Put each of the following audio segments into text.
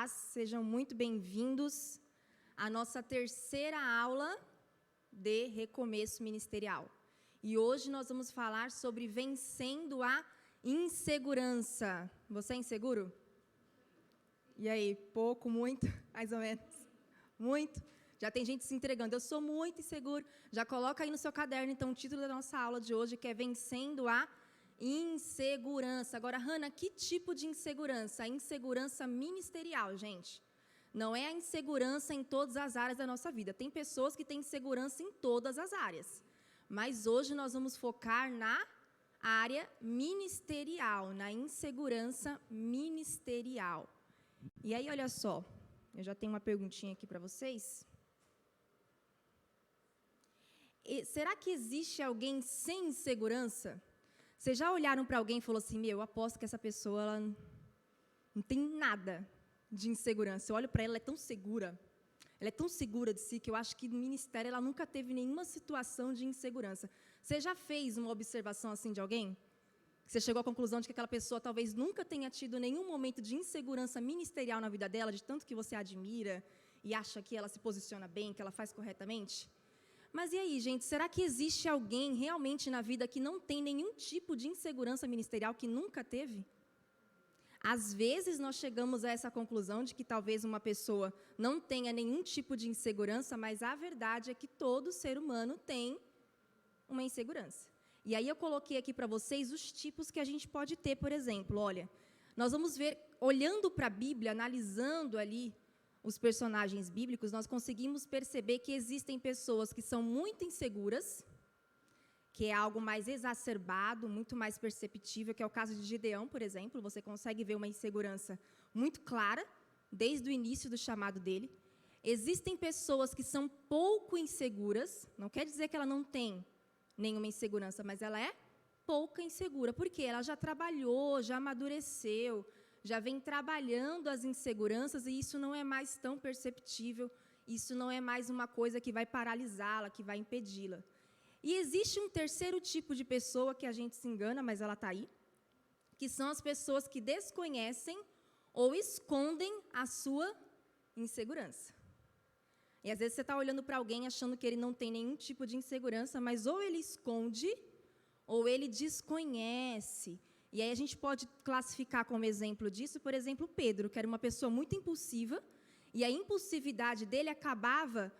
paz, sejam muito bem-vindos à nossa terceira aula de recomeço ministerial. E hoje nós vamos falar sobre vencendo a insegurança. Você é inseguro? E aí, pouco, muito, mais ou menos? Muito? Já tem gente se entregando. Eu sou muito inseguro. Já coloca aí no seu caderno, então, o título da nossa aula de hoje, que é Vencendo a Insegurança. Agora, Hannah, que tipo de insegurança? A insegurança ministerial, gente. Não é a insegurança em todas as áreas da nossa vida. Tem pessoas que têm insegurança em todas as áreas. Mas hoje nós vamos focar na área ministerial, na insegurança ministerial. E aí, olha só, eu já tenho uma perguntinha aqui para vocês. Será que existe alguém sem insegurança? Vocês já olharam para alguém e falaram assim, eu aposto que essa pessoa ela não tem nada de insegurança. Eu olho para ela, ela é tão segura de si, que eu acho que no ministério ela nunca teve nenhuma situação de insegurança. Você já fez uma observação assim de alguém? Você chegou à conclusão de que aquela pessoa talvez nunca tenha tido nenhum momento de insegurança ministerial na vida dela, de tanto que você admira e acha que ela se posiciona bem, que ela faz corretamente? Mas e aí, gente, será que existe alguém realmente na vida que não tem nenhum tipo de insegurança ministerial, que nunca teve? Às vezes nós chegamos a essa conclusão de que talvez uma pessoa não tenha nenhum tipo de insegurança, mas a verdade é que todo ser humano tem uma insegurança. E aí eu coloquei aqui para vocês os tipos que a gente pode ter, por exemplo. Olha, nós vamos ver, olhando para a Bíblia, analisando ali os personagens bíblicos, nós conseguimos perceber que existem pessoas que são muito inseguras, que é algo mais exacerbado, muito mais perceptível, que é o caso de Gideão, por exemplo. Você consegue ver uma insegurança muito clara, desde o início do chamado dele. Existem pessoas que são pouco inseguras, não quer dizer que ela não tem nenhuma insegurança, mas ela é pouca insegura, porque ela já trabalhou, já amadureceu, já vem trabalhando as inseguranças, e isso não é mais tão perceptível, isso não é mais uma coisa que vai paralisá-la, que vai impedi-la. E existe um terceiro tipo de pessoa que a gente se engana, mas ela está aí, que são as pessoas que desconhecem ou escondem a sua insegurança. E às vezes você está olhando para alguém achando que ele não tem nenhum tipo de insegurança, mas ou ele esconde, ou ele desconhece. E aí a gente pode classificar como exemplo disso, por exemplo, Pedro, que era uma pessoa muito impulsiva, e a impulsividade dele acabava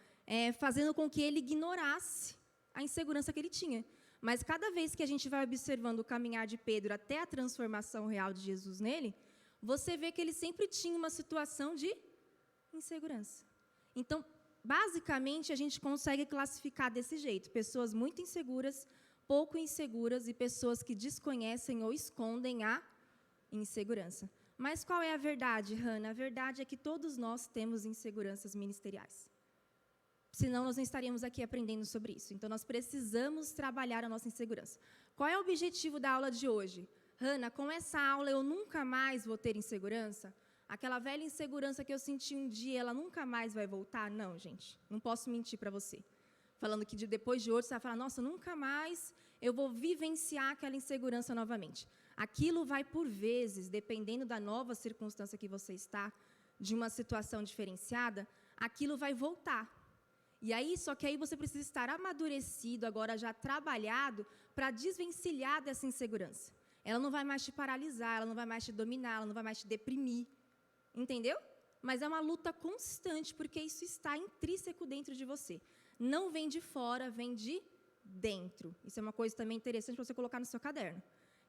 fazendo com que ele ignorasse a insegurança que ele tinha. Mas cada vez que a gente vai observando o caminhar de Pedro até a transformação real de Jesus nele, você vê que ele sempre tinha uma situação de insegurança. Então, basicamente, a gente consegue classificar desse jeito: pessoas muito inseguras, pouco inseguras e pessoas que desconhecem ou escondem a insegurança. Mas qual é a verdade, Hannah? A verdade é que todos nós temos inseguranças ministeriais. Senão, nós não estaríamos aqui aprendendo sobre isso. Então, nós precisamos trabalhar a nossa insegurança. Qual é o objetivo da aula de hoje? Hannah, com essa aula eu nunca mais vou ter insegurança? Aquela velha insegurança que eu senti um dia, ela nunca mais vai voltar? Não, gente, não posso mentir para você. Falando que depois de hoje você vai falar, nossa, nunca mais eu vou vivenciar aquela insegurança novamente. Aquilo vai por vezes, dependendo da nova circunstância que você está, de uma situação diferenciada, aquilo vai voltar. E aí, só que aí você precisa estar amadurecido, agora já trabalhado, para desvencilhar dessa insegurança. Ela não vai mais te paralisar, ela não vai mais te dominar, ela não vai mais te deprimir. Entendeu? Mas é uma luta constante, porque isso está intrínseco dentro de você. Não vem de fora, vem de dentro. Isso é uma coisa também interessante para você colocar no seu caderno.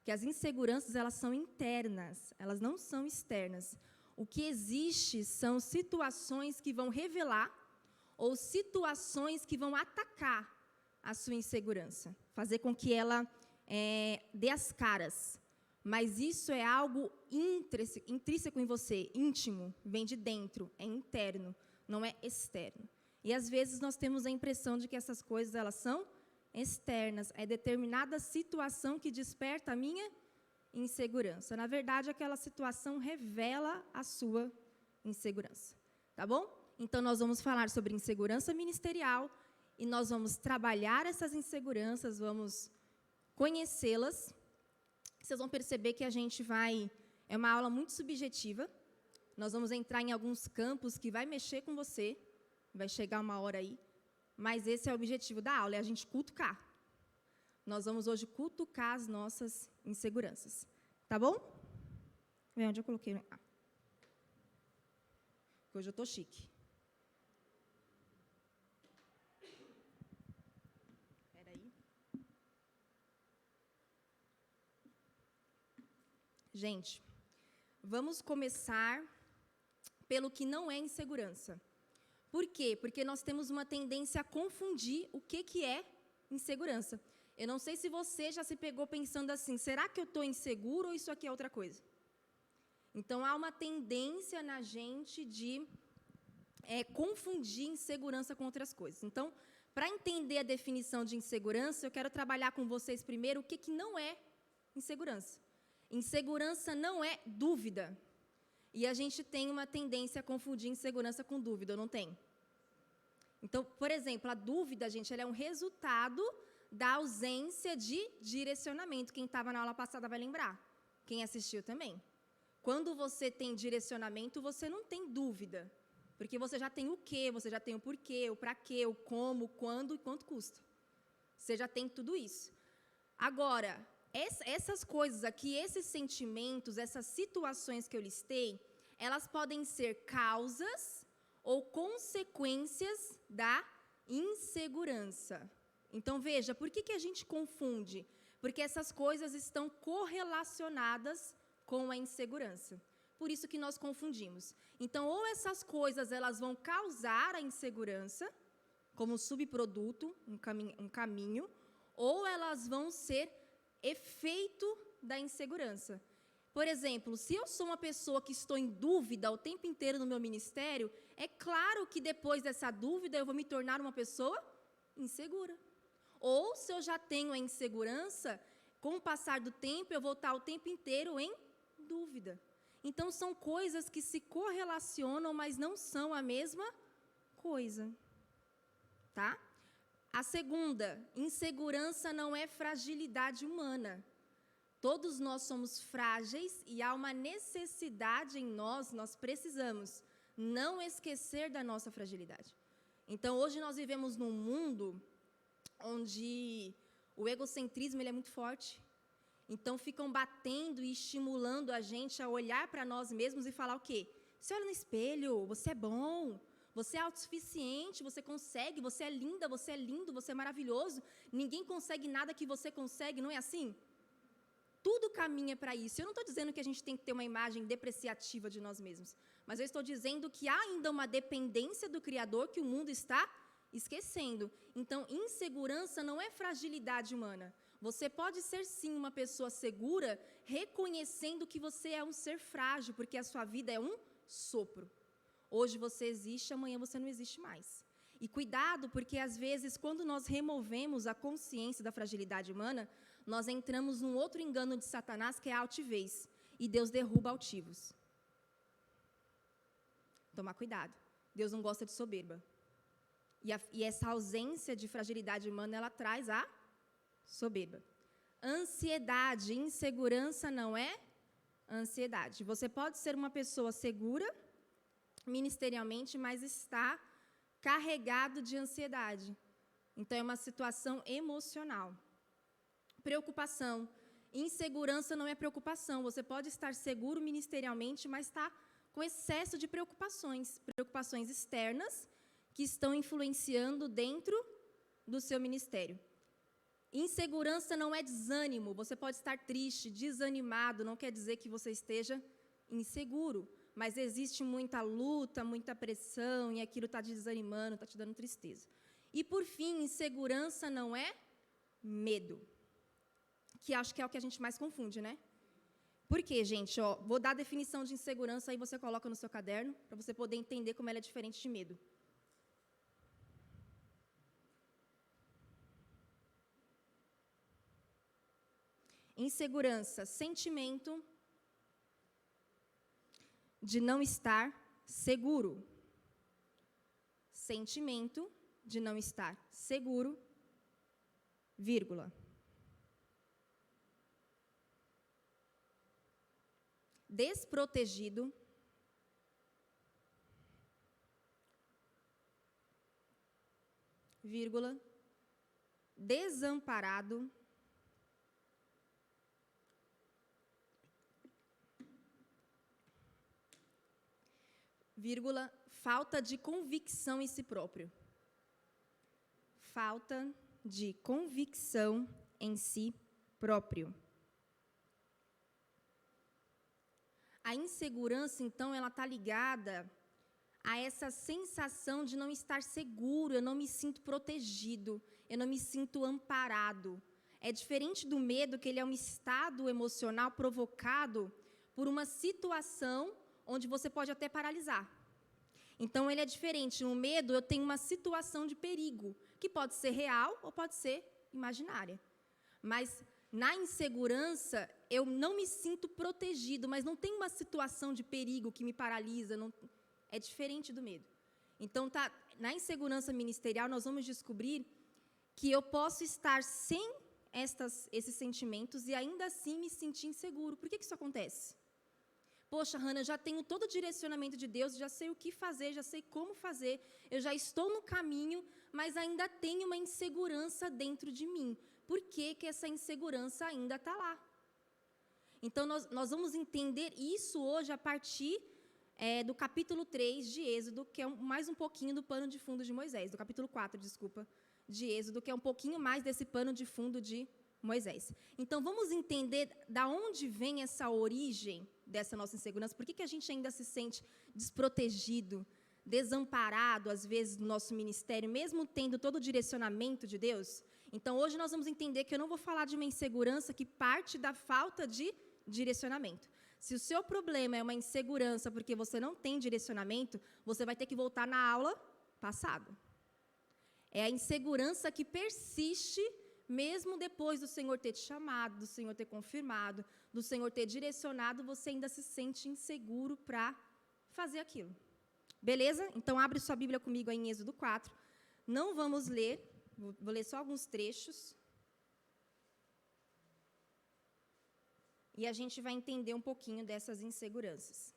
Que as inseguranças, elas são internas, elas não são externas. O que existe são situações que vão revelar ou situações que vão atacar a sua insegurança. Fazer com que ela dê as caras. Mas isso é algo intrínseco em você, íntimo, vem de dentro, é interno, não é externo. E às vezes nós temos a impressão de que essas coisas elas são externas, é determinada situação que desperta a minha insegurança. Na verdade, aquela situação revela a sua insegurança. Tá bom? Então nós vamos falar sobre insegurança ministerial e nós vamos trabalhar essas inseguranças, vamos conhecê-las. Vocês vão perceber que a gente vai... É uma aula muito subjetiva, Nós vamos entrar em alguns campos que vai mexer com você, vai chegar uma hora aí, mas esse é o objetivo da aula, é a gente cutucar. Nós vamos hoje cutucar as nossas inseguranças. Tá bom? Vê onde eu coloquei. Hoje eu estou chique. Espera aí. Gente, vamos começar pelo que não é insegurança. Por quê? Porque nós temos uma tendência a confundir o que é insegurança. Eu não sei se você já se pegou pensando assim, será que eu estou inseguro ou isso aqui é outra coisa? Então, há uma tendência na gente de confundir insegurança com outras coisas. Então, para entender a definição de insegurança, eu quero trabalhar com vocês primeiro o que não é insegurança. Insegurança não é dúvida. E a gente tem uma tendência a confundir insegurança com dúvida, não tem? Então, por exemplo, a dúvida, gente, ela é um resultado da ausência de direcionamento. Quem estava na aula passada vai lembrar. Quem assistiu também. Quando você tem direcionamento, você não tem dúvida. Porque você já tem o quê, você já tem o porquê, o para quê, o como, o quando e quanto custa. Você já tem tudo isso. Agora, essas coisas aqui, esses sentimentos, essas situações que eu listei, elas podem ser causas ou consequências da insegurança. Então, veja, por que a gente confunde? Porque essas coisas estão correlacionadas com a insegurança. Por isso que nós confundimos. Então, ou essas coisas elas vão causar a insegurança, como subproduto, um caminho, ou elas vão ser efeito da insegurança. Por exemplo, se eu sou uma pessoa que estou em dúvida o tempo inteiro no meu ministério, é claro que depois dessa dúvida eu vou me tornar uma pessoa insegura. Ou se eu já tenho a insegurança, com o passar do tempo eu vou estar o tempo inteiro em dúvida. Então, são coisas que se correlacionam, mas não são a mesma coisa. Tá? A segunda, insegurança não é fragilidade humana. Todos nós somos frágeis e há uma necessidade em nós precisamos não esquecer da nossa fragilidade. Então, hoje nós vivemos num mundo onde o egocentrismo ele é muito forte. Então, ficam batendo e estimulando a gente a olhar para nós mesmos e falar o quê? Você olha no espelho, você é bom, você é autossuficiente, você consegue, você é linda, você é lindo, você é maravilhoso, ninguém consegue nada que você consegue, não é assim? Tudo caminha para isso. Eu não estou dizendo que a gente tem que ter uma imagem depreciativa de nós mesmos, mas eu estou dizendo que há ainda uma dependência do Criador que o mundo está esquecendo. Então, insegurança não é fragilidade humana. Você pode ser, sim, uma pessoa segura, reconhecendo que você é um ser frágil, porque a sua vida é um sopro. Hoje você existe, amanhã você não existe mais. E cuidado, porque às vezes, quando nós removemos a consciência da fragilidade humana, nós entramos num outro engano de Satanás, que é a altivez. E Deus derruba altivos. Tomar cuidado. Deus não gosta de soberba. E essa ausência de fragilidade humana, ela traz a soberba. Ansiedade, insegurança não é ansiedade. Você pode ser uma pessoa segura, ministerialmente, mas está carregado de ansiedade. Então, é uma situação emocional. Preocupação. Insegurança não é preocupação. Você pode estar seguro ministerialmente, mas está com excesso de preocupações. Preocupações externas que estão influenciando dentro do seu ministério. Insegurança não é desânimo. Você pode estar triste, desanimado, não quer dizer que você esteja inseguro. Mas existe muita luta, muita pressão, e aquilo está te desanimando, está te dando tristeza. E, por fim, insegurança não é medo. Que acho que é o que a gente mais confunde, né? Por quê, gente? Vou dar a definição de insegurança, aí você coloca no seu caderno, para você poder entender como ela é diferente de medo. Insegurança, sentimento de não estar seguro. Sentimento de não estar seguro, vírgula. Desprotegido, vírgula, desamparado, vírgula, falta de convicção em si próprio. Falta de convicção em si próprio. A insegurança, então, ela está ligada a essa sensação de não estar seguro, eu não me sinto protegido, eu não me sinto amparado. É diferente do medo, que ele é um estado emocional provocado por uma situação onde você pode até paralisar. Então, ele é diferente. No medo, eu tenho uma situação de perigo, que pode ser real ou pode ser imaginária. Mas, na insegurança, eu não me sinto protegido, mas não tem uma situação de perigo que me paralisa. Não, é diferente do medo. Então, na insegurança ministerial, nós vamos descobrir que eu posso estar sem esses sentimentos e ainda assim me sentir inseguro. Por que isso acontece? Poxa, Hannah, eu já tenho todo o direcionamento de Deus, já sei o que fazer, já sei como fazer, eu já estou no caminho, mas ainda tenho uma insegurança dentro de mim. Por que essa insegurança ainda está lá? Então, nós vamos entender isso hoje a partir do capítulo 3 de Êxodo, que é mais um pouquinho do pano de fundo de Moisés, do capítulo 4, desculpa, de Êxodo, que é um pouquinho mais desse pano de fundo de Moisés. Então, vamos entender da onde vem essa origem dessa nossa insegurança, por que a gente ainda se sente desprotegido, desamparado, às vezes, no nosso ministério, mesmo tendo todo o direcionamento de Deus. Então, hoje nós vamos entender que eu não vou falar de uma insegurança que parte da falta de direcionamento. Se o seu problema é uma insegurança porque você não tem direcionamento, você vai ter que voltar na aula passada. É a insegurança que persiste mesmo depois do Senhor ter te chamado, do Senhor ter confirmado, do Senhor ter direcionado, você ainda se sente inseguro para fazer aquilo. Beleza? Então, abre sua Bíblia comigo aí em Êxodo 4. Não vamos ler, vou ler só alguns trechos. E a gente vai entender um pouquinho dessas inseguranças.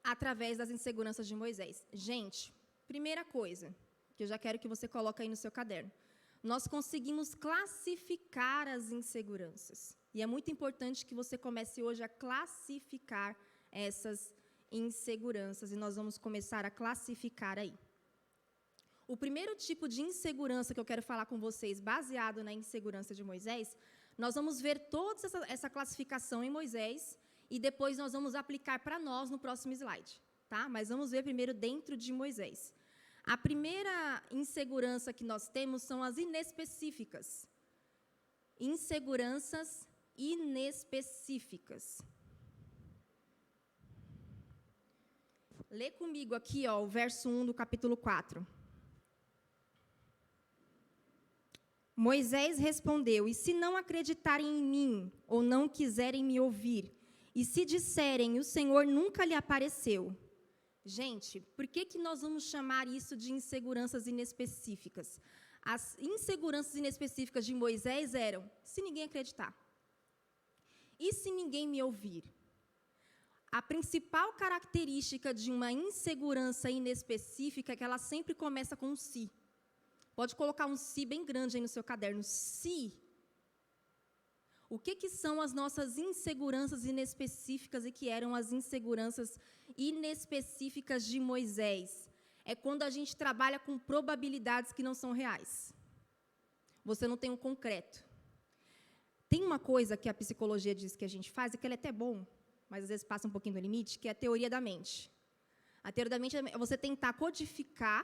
Através das inseguranças de Moisés. Gente, primeira coisa, que eu já quero que você coloque aí no seu caderno. Nós conseguimos classificar as inseguranças. E é muito importante que você comece hoje a classificar essas inseguranças. E nós vamos começar a classificar aí. O primeiro tipo de insegurança que eu quero falar com vocês, baseado na insegurança de Moisés, nós vamos ver toda essa classificação em Moisés e depois nós vamos aplicar para nós no próximo slide. Tá? Mas vamos ver primeiro dentro de Moisés. A primeira insegurança que nós temos são as inespecíficas. Inseguranças inespecíficas. Lê comigo aqui, ó, o verso 1 do capítulo 4. Moisés respondeu: e se não acreditarem em mim, ou não quiserem me ouvir, e se disserem, o Senhor nunca lhe apareceu? Gente, por que nós vamos chamar isso de inseguranças inespecíficas? As inseguranças inespecíficas de Moisés eram: se ninguém acreditar, e se ninguém me ouvir? A principal característica de uma insegurança inespecífica é que ela sempre começa com um se. Pode colocar um se bem grande aí no seu caderno. Se. O que são as nossas inseguranças inespecíficas e que eram as inseguranças inespecíficas de Moisés? É quando a gente trabalha com probabilidades que não são reais. Você não tem um concreto. Tem uma coisa que a psicologia diz que a gente faz, e que ela é até bom, mas às vezes passa um pouquinho do limite, que é a teoria da mente. A teoria da mente é você tentar codificar,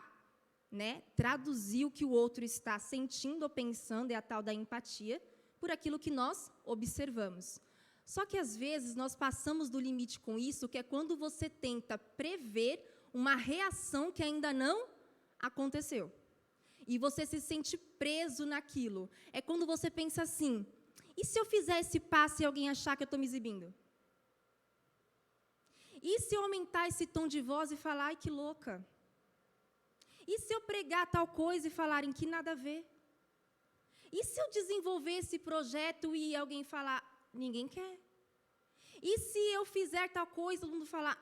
né, traduzir o que o outro está sentindo ou pensando, é a tal da empatia, por aquilo que nós observamos. Só que, às vezes, nós passamos do limite com isso, que é quando você tenta prever uma reação que ainda não aconteceu. E você se sente preso naquilo. É quando você pensa assim: e se eu fizer esse passo e alguém achar que eu estou me exibindo? E se eu aumentar esse tom de voz e falar: ai, que louca? E se eu pregar tal coisa e falarem que nada a ver? E se eu desenvolver esse projeto e alguém falar: ninguém quer? E se eu fizer tal coisa, todo mundo falar: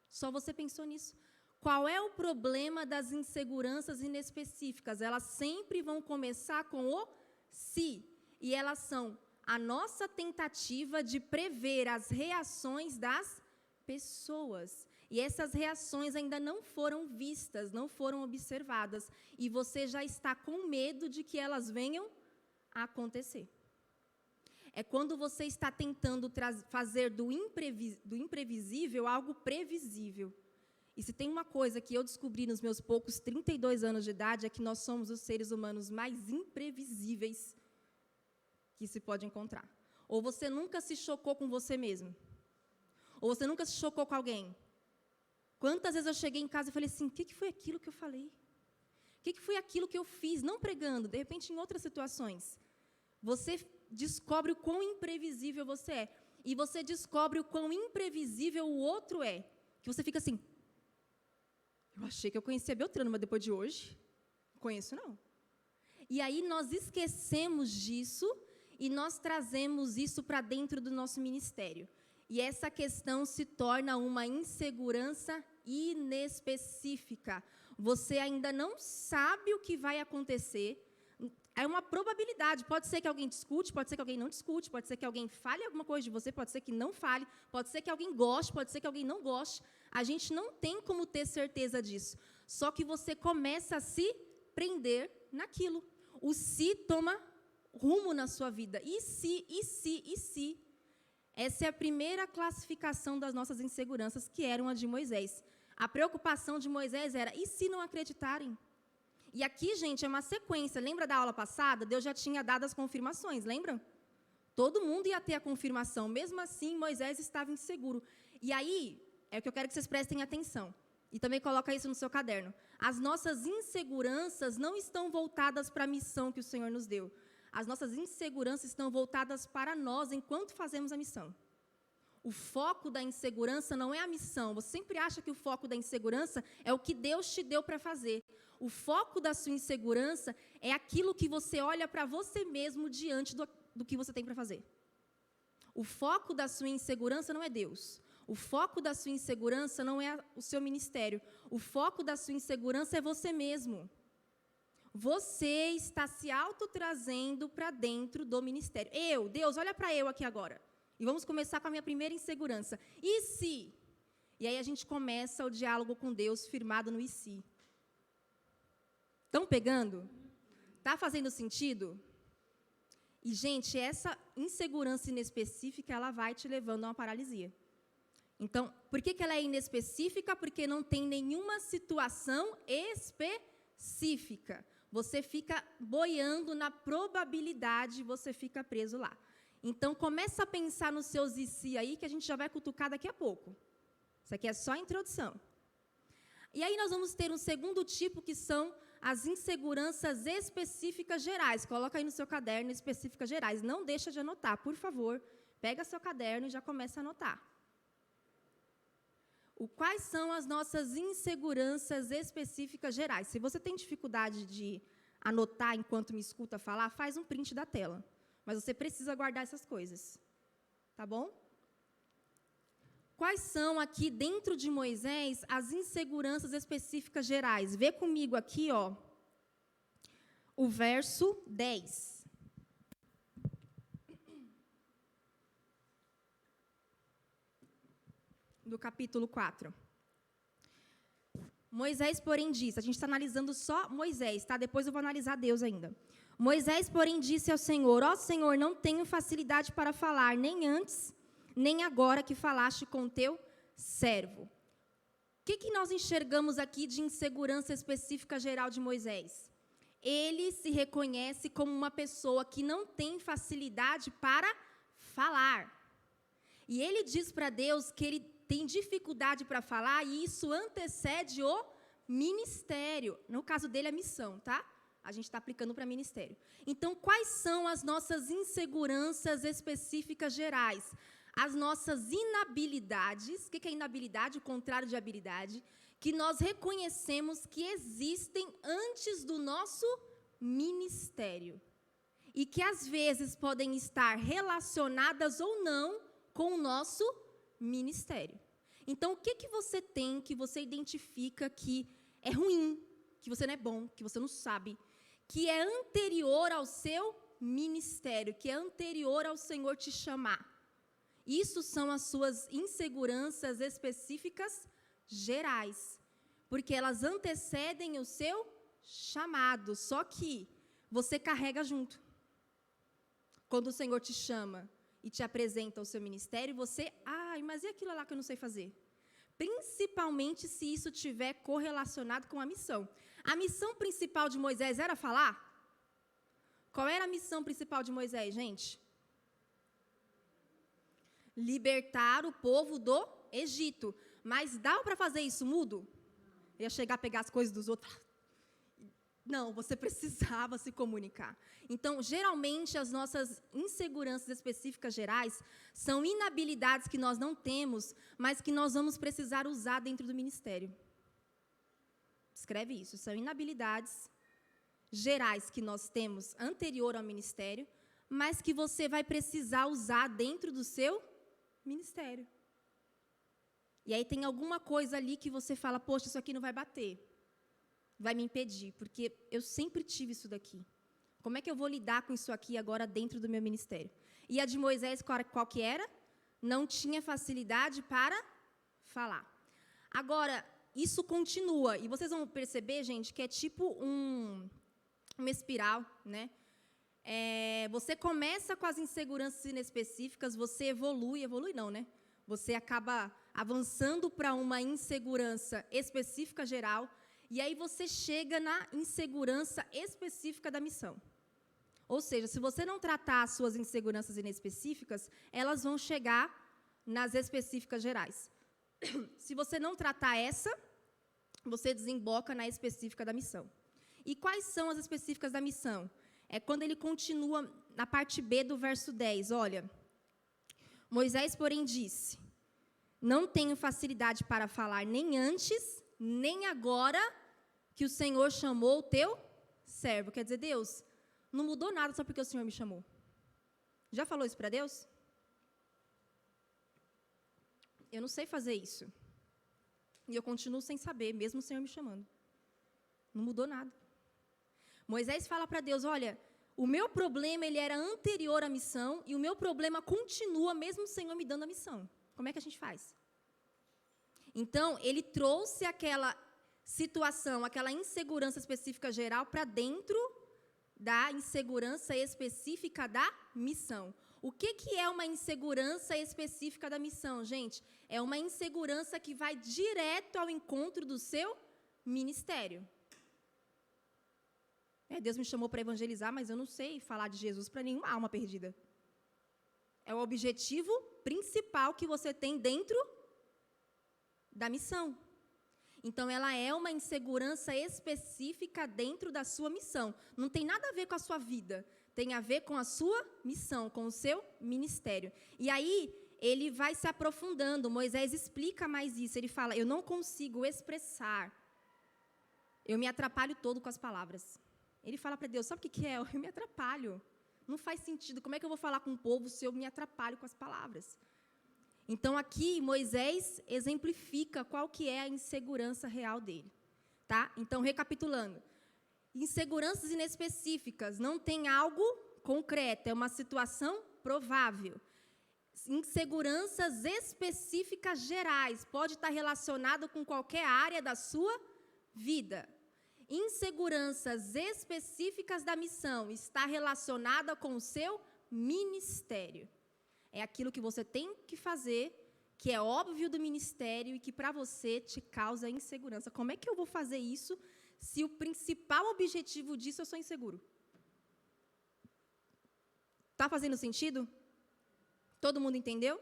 só você pensou nisso? Qual é o problema das inseguranças inespecíficas? Elas sempre vão começar com o se, e elas são a nossa tentativa de prever as reações das pessoas. E essas reações ainda não foram vistas, não foram observadas, e você já está com medo de que elas venham a acontecer. É quando você está tentando fazer do imprevisível algo previsível. E se tem uma coisa que eu descobri nos meus poucos 32 anos de idade, é que nós somos os seres humanos mais imprevisíveis que se pode encontrar. Ou você nunca se chocou com você mesmo. Ou você nunca se chocou com alguém. Quantas vezes eu cheguei em casa e falei assim, o que foi aquilo que eu falei? O que foi aquilo que eu fiz? Não pregando, de repente em outras situações. Você descobre o quão imprevisível você é. E você descobre o quão imprevisível o outro é. Que você fica assim, eu achei que eu conhecia Beltrano, mas depois de hoje, não conheço não. E aí nós esquecemos disso e nós trazemos isso para dentro do nosso ministério. E essa questão se torna uma insegurança inespecífica. Você ainda não sabe o que vai acontecer. É uma probabilidade. Pode ser que alguém discute, pode ser que alguém não discute, pode ser que alguém fale alguma coisa de você, pode ser que não fale, pode ser que alguém goste, pode ser que alguém não goste. A gente não tem como ter certeza disso. Só que você começa a se prender naquilo. O se toma rumo na sua vida. E se? Essa é a primeira classificação das nossas inseguranças, que eram a de Moisés. A preocupação de Moisés era, e se não acreditarem? E aqui, gente, é uma sequência. Lembra da aula passada? Deus já tinha dado as confirmações, lembram? Todo mundo ia ter a confirmação. Mesmo assim, Moisés estava inseguro. E aí, é o que eu quero que vocês prestem atenção. E também coloca isso no seu caderno. As nossas inseguranças não estão voltadas para a missão que o Senhor nos deu. As nossas inseguranças estão voltadas para nós enquanto fazemos a missão. O foco da insegurança não é a missão. Você sempre acha que o foco da insegurança é o que Deus te deu para fazer. O foco da sua insegurança é aquilo que você olha para você mesmo diante do que você tem para fazer. O foco da sua insegurança não é Deus. O foco da sua insegurança não é o seu ministério. O foco da sua insegurança é você mesmo. Você está se autotrazendo para dentro do ministério. Deus, olha para eu aqui agora. E vamos começar com a minha primeira insegurança. E se? E aí a gente começa o diálogo com Deus firmado no e se. Estão pegando? Está fazendo sentido? E, gente, essa insegurança inespecífica, ela vai te levando a uma paralisia. Então, por que ela é inespecífica? Porque não tem nenhuma situação específica. Você fica boiando na probabilidade, você fica preso lá. Então, começa a pensar nos seus e se aí, que a gente já vai cutucar daqui a pouco. Isso aqui é só a introdução. E aí nós vamos ter um segundo tipo, que são as inseguranças específicas gerais. Coloca aí no seu caderno, específicas gerais. Não deixa de anotar, por favor. Pega seu caderno e já começa a anotar. Quais são as nossas inseguranças específicas gerais? Se você tem dificuldade de anotar enquanto me escuta falar, faz um print da tela. Mas você precisa guardar essas coisas. Tá bom? Quais são aqui dentro de Moisés as inseguranças específicas gerais? Vê comigo aqui, ó, o verso 10. Do capítulo 4. Moisés, porém, disse, a gente está analisando só Moisés, tá? Depois eu vou analisar Deus ainda. Moisés, porém, disse ao Senhor, ó Senhor, não tenho facilidade para falar, nem antes, nem agora que falaste com teu servo. O que nós enxergamos aqui de insegurança específica geral de Moisés? Ele se reconhece como uma pessoa que não tem facilidade para falar. E ele diz para Deus que ele tem dificuldade para falar, e isso antecede o ministério. No caso dele, a missão, tá? A gente está aplicando para ministério. Então, quais são as nossas inseguranças específicas gerais? As nossas inabilidades. O que é inabilidade? O contrário de habilidade. Que nós reconhecemos que existem antes do nosso ministério. E que, às vezes, podem estar relacionadas ou não com o nosso ministério. Então, o que você tem, que você identifica que é ruim, que você não é bom, que você não sabe, que é anterior ao seu ministério, que é anterior ao Senhor te chamar? Isso são as suas inseguranças específicas gerais, porque elas antecedem o seu chamado, só que você carrega junto. Quando o Senhor te chama e te apresenta o seu ministério, você, mas e aquilo lá que eu não sei fazer? Principalmente se isso estiver correlacionado com a missão. A missão principal de Moisés era falar? Qual era a missão principal de Moisés, gente? Libertar o povo do Egito. Mas dá para fazer isso mudo? Ia chegar a pegar as coisas dos outros. Não, você precisava se comunicar. Então, geralmente, as nossas inseguranças específicas gerais são inabilidades que nós não temos, mas que nós vamos precisar usar dentro do ministério. Escreve isso. São inabilidades gerais que nós temos anterior ao ministério, mas que você vai precisar usar dentro do seu ministério. E aí tem alguma coisa ali que você fala, poxa, isso aqui não vai bater. Vai me impedir, porque eu sempre tive isso daqui. Como é que eu vou lidar com isso aqui agora dentro do meu ministério? E a de Moisés, qual que era? Não tinha facilidade para falar. Agora, isso continua. E vocês vão perceber, gente, que é tipo uma espiral, né? Você começa com as inseguranças inespecíficas, você evolui não, né? Você acaba avançando para uma insegurança específica geral, e aí você chega na insegurança específica da missão. Ou seja, se você não tratar as suas inseguranças inespecíficas, elas vão chegar nas específicas gerais. Se você não tratar essa, você desemboca na específica da missão. E quais são as específicas da missão? É quando ele continua na parte B do verso 10. Olha, Moisés, porém, disse, não tenho facilidade para falar nem antes, nem agora que o Senhor chamou o teu servo. Quer dizer, Deus, não mudou nada só porque o Senhor me chamou. Já falou isso para Deus? Eu não sei fazer isso. E eu continuo sem saber, mesmo o Senhor me chamando. Não mudou nada. Moisés fala para Deus, olha, o meu problema ele era anterior à missão e o meu problema continua mesmo o Senhor me dando a missão. Como é que a gente faz? Então, ele trouxe aquela situação, aquela insegurança específica geral para dentro da insegurança específica da missão. O que é uma insegurança específica da missão, gente? É uma insegurança que vai direto ao encontro do seu ministério. Deus me chamou para evangelizar, mas eu não sei falar de Jesus para nenhuma alma perdida. É o objetivo principal que você tem dentro da missão. Então, ela é uma insegurança específica dentro da sua missão. Não tem nada a ver com a sua vida. Tem a ver com a sua missão, com o seu ministério. E aí, ele vai se aprofundando. Moisés explica mais isso. Ele fala, eu não consigo expressar. Eu me atrapalho todo com as palavras. Ele fala para Deus, sabe o que é? Eu me atrapalho. Não faz sentido. Como é que eu vou falar com o povo se eu me atrapalho com as palavras? Então, aqui, Moisés exemplifica qual que é a insegurança real dele. Tá? Então, recapitulando. Inseguranças inespecíficas, não tem algo concreto, é uma situação provável. Inseguranças específicas gerais, pode estar relacionado com qualquer área da sua vida. Inseguranças específicas da missão, está relacionada com o seu ministério. É aquilo que você tem que fazer, que é óbvio do ministério e que para você te causa insegurança. Como é que eu vou fazer isso se o principal objetivo disso eu sou inseguro? Está fazendo sentido? Todo mundo entendeu?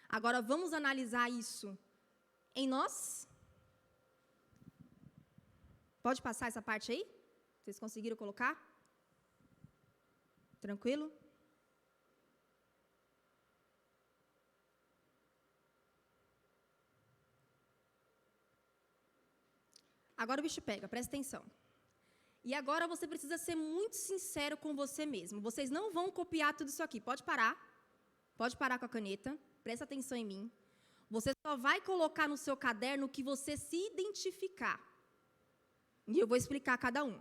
Agora vamos analisar isso em nós. Pode passar essa parte aí? Vocês conseguiram colocar? Tranquilo? Agora o bicho pega, presta atenção. E agora você precisa ser muito sincero com você mesmo. Vocês não vão copiar tudo isso aqui. Pode parar com a caneta, presta atenção em mim. Você só vai colocar no seu caderno o que você se identificar. E eu vou explicar cada um.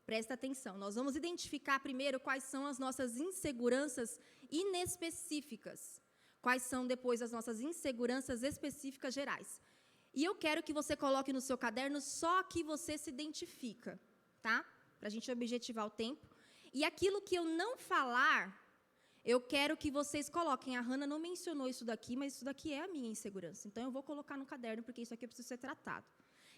Presta atenção. Nós vamos identificar primeiro quais são as nossas inseguranças inespecíficas. Quais são depois as nossas inseguranças específicas gerais. E eu quero que você coloque no seu caderno só que você se identifica, tá? Para a gente objetivar o tempo. E aquilo que eu não falar, eu quero que vocês coloquem. A Hannah não mencionou isso daqui, mas isso daqui é a minha insegurança. Então, eu vou colocar no caderno, porque isso aqui precisa ser tratado.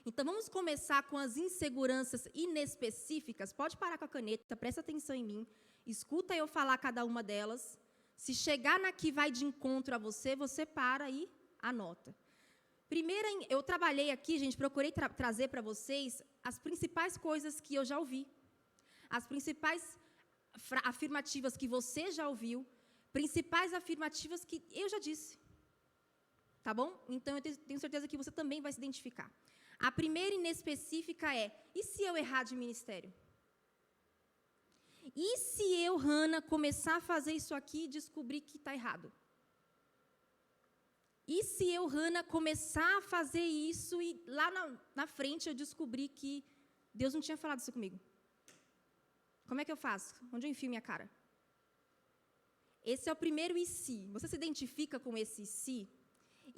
Então, vamos começar com as inseguranças inespecíficas. Pode parar com a caneta, presta atenção em mim. Escuta eu falar cada uma delas. Se chegar na que vai de encontro a você, você para e anota. Primeiro, eu trabalhei aqui, gente, procurei trazer para vocês as principais coisas que eu já ouvi. As principais afirmativas que você já ouviu, principais afirmativas que eu já disse. Tá bom? Então, eu tenho certeza que você também vai se identificar. A primeira inespecífica é, e se eu errar de ministério? E se eu, Hannah, começar a fazer isso aqui e descobrir que está errado? E se eu, Hannah, começar a fazer isso e lá na frente eu descobrir que Deus não tinha falado isso comigo? Como é que eu faço? Onde eu enfio minha cara? Esse é o primeiro e se. Você se identifica com esse e se?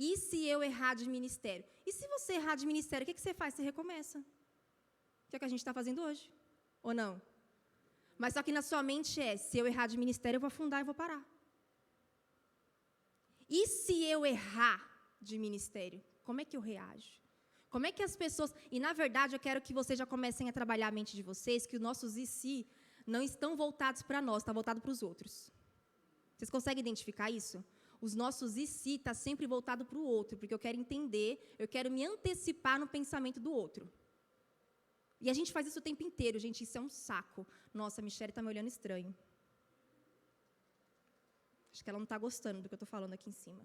E se eu errar de ministério? E se você errar de ministério, o que você faz? Você recomeça. Que é o que a gente está fazendo hoje. Ou não? Mas só que na sua mente é, se eu errar de ministério, eu vou afundar e vou parar. E se eu errar de ministério? Como é que eu reajo? Como é que as pessoas... E, na verdade, eu quero que vocês já comecem a trabalhar a mente de vocês, que os nossos e se não estão voltados para nós, está voltado para os outros. Vocês conseguem identificar isso? Os nossos e se está sempre voltado para o outro, porque eu quero entender, eu quero me antecipar no pensamento do outro. E a gente faz isso o tempo inteiro, gente, isso é um saco. Nossa, a Michelle está me olhando estranho. Acho que ela não está gostando do que eu estou falando aqui em cima.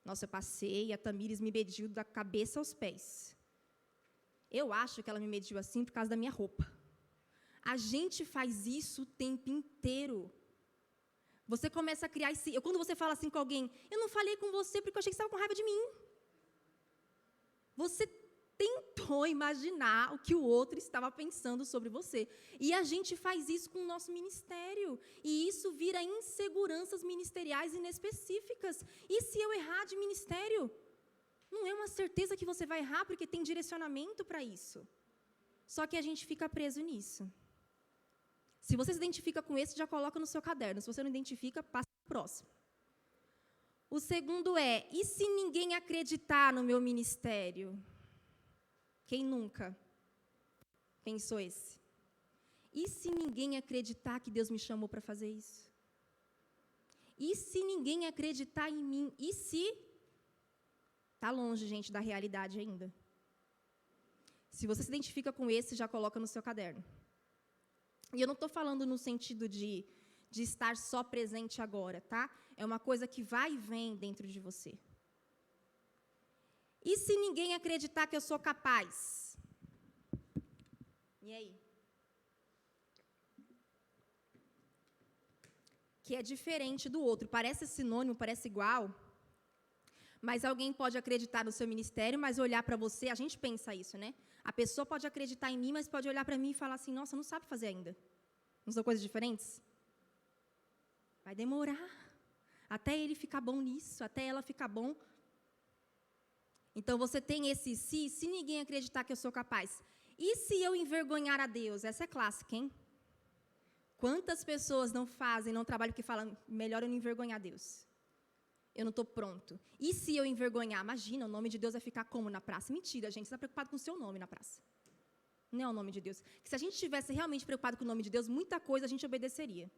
Nossa, eu passei e a Tamires me mediu da cabeça aos pés. Eu acho que ela me mediu assim por causa da minha roupa. A gente faz isso o tempo inteiro. Você começa a criar esse... Quando você fala assim com alguém, eu não falei com você porque eu achei que você estava com raiva de mim. Você tentou imaginar o que o outro estava pensando sobre você. E a gente faz isso com o nosso ministério. E isso vira inseguranças ministeriais inespecíficas. E se eu errar de ministério? Não é uma certeza que você vai errar, porque tem direcionamento para isso. Só que a gente fica preso nisso. Se você se identifica com esse, já coloca no seu caderno. Se você não identifica, passa para o próximo. O segundo é, e se ninguém acreditar no meu ministério? Quem nunca pensou esse? E se ninguém acreditar que Deus me chamou para fazer isso? E se ninguém acreditar em mim? E se... Está longe, gente, da realidade ainda. Se você se identifica com esse, já coloca no seu caderno. E eu não estou falando no sentido de estar só presente agora, tá? É uma coisa que vai e vem dentro de você. E se ninguém acreditar que eu sou capaz? E aí? Que é diferente do outro. Parece sinônimo, parece igual, mas alguém pode acreditar no seu ministério, mas olhar para você, a gente pensa isso, né? A pessoa pode acreditar em mim, mas pode olhar para mim e falar assim, nossa, não sabe fazer ainda. Não são coisas diferentes? Vai demorar. Até ele ficar bom nisso, até ela ficar bom. Então, você tem esse se ninguém acreditar que eu sou capaz. E se eu envergonhar a Deus? Essa é clássica, hein? Quantas pessoas não fazem, não trabalham, porque falam, melhor eu não envergonhar Deus. Eu não estou pronto. E se eu envergonhar? Imagina, o nome de Deus vai ficar como na praça? Mentira, gente, você está preocupado com o seu nome na praça. Não é o nome de Deus. Que se a gente estivesse realmente preocupado com o nome de Deus, muita coisa a gente obedeceria.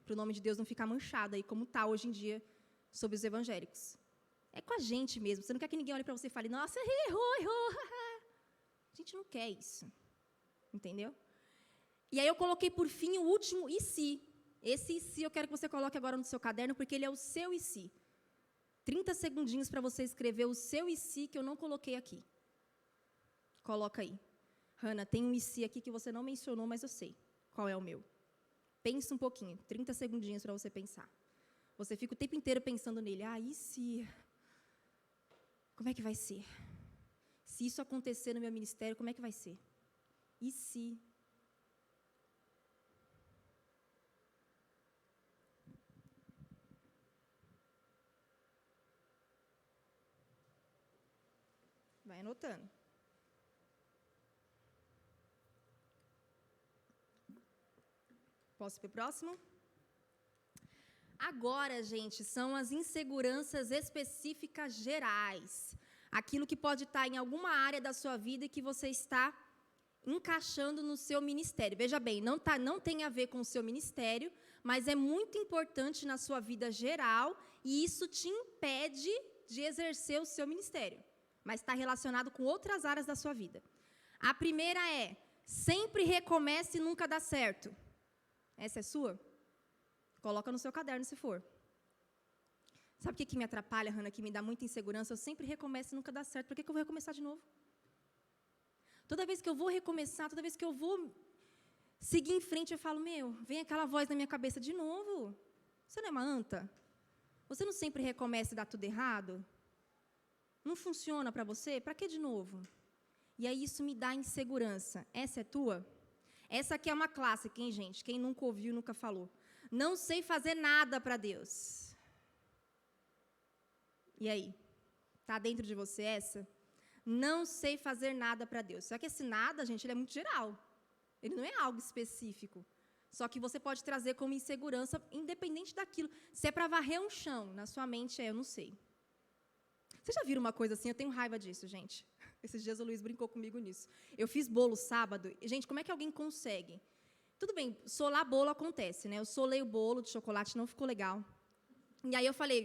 Para o nome de Deus não ficar manchado aí, como está hoje em dia sobre os evangélicos. É com a gente mesmo. Você não quer que ninguém olhe para você e fale, nossa, errou. A gente não quer isso. Entendeu? E aí eu coloquei por fim o último e se. Esse e se eu quero que você coloque agora no seu caderno, porque ele é o seu e se. 30 segundinhos para você escrever o seu e se que eu não coloquei aqui. Coloca aí. Hannah, tem um e se aqui que você não mencionou, mas eu sei qual é o meu. Pensa um pouquinho, 30 segundinhos para você pensar. Você fica o tempo inteiro pensando nele. Ah, e se como é que vai ser? Se isso acontecer no meu ministério, como é que vai ser? E se? Vai anotando. Posso ir para o próximo? Agora, gente, são as inseguranças específicas gerais. Aquilo que pode estar em alguma área da sua vida e que você está encaixando no seu ministério. Veja bem, não tem a ver com o seu ministério, mas é muito importante na sua vida geral e isso te impede de exercer o seu ministério, mas está relacionado com outras áreas da sua vida. A primeira é, sempre recomece e nunca dá certo. Essa é sua? Coloca no seu caderno se for. Sabe o que me atrapalha, Hannah, que me dá muita insegurança? Eu sempre recomeço e nunca dá certo. Por que eu vou recomeçar de novo? Toda vez que eu vou recomeçar, toda vez que eu vou seguir em frente, eu falo, vem aquela voz na minha cabeça de novo. Você não é uma anta? Você não sempre recomeça e dá tudo errado? Não funciona para você? Para que de novo? E aí isso me dá insegurança. Essa é tua? Essa aqui é uma clássica, hein, gente? Quem nunca ouviu, nunca falou. Não sei fazer nada para Deus. E aí? Está dentro de você essa? Não sei fazer nada para Deus. Só que esse nada, gente, ele é muito geral. Ele não é algo específico. Só que você pode trazer como insegurança, independente daquilo. Se é para varrer um chão, na sua mente eu não sei. Vocês já viram uma coisa assim? Eu tenho raiva disso, gente. Esses dias o Luiz brincou comigo nisso. Eu fiz bolo sábado. E, gente, como é que alguém consegue? Tudo bem, solar bolo acontece, né? Eu solei o bolo de chocolate, não ficou legal. E aí eu falei,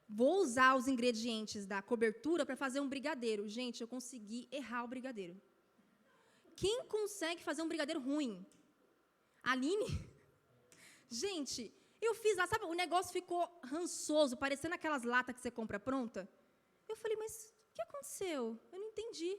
vou usar os ingredientes da cobertura para fazer um brigadeiro. Gente, eu consegui errar o brigadeiro. Quem consegue fazer um brigadeiro ruim? Aline? Gente, eu fiz lá, sabe, o negócio ficou rançoso, parecendo aquelas latas que você compra pronta. Eu falei, mas o que aconteceu? Eu não entendi.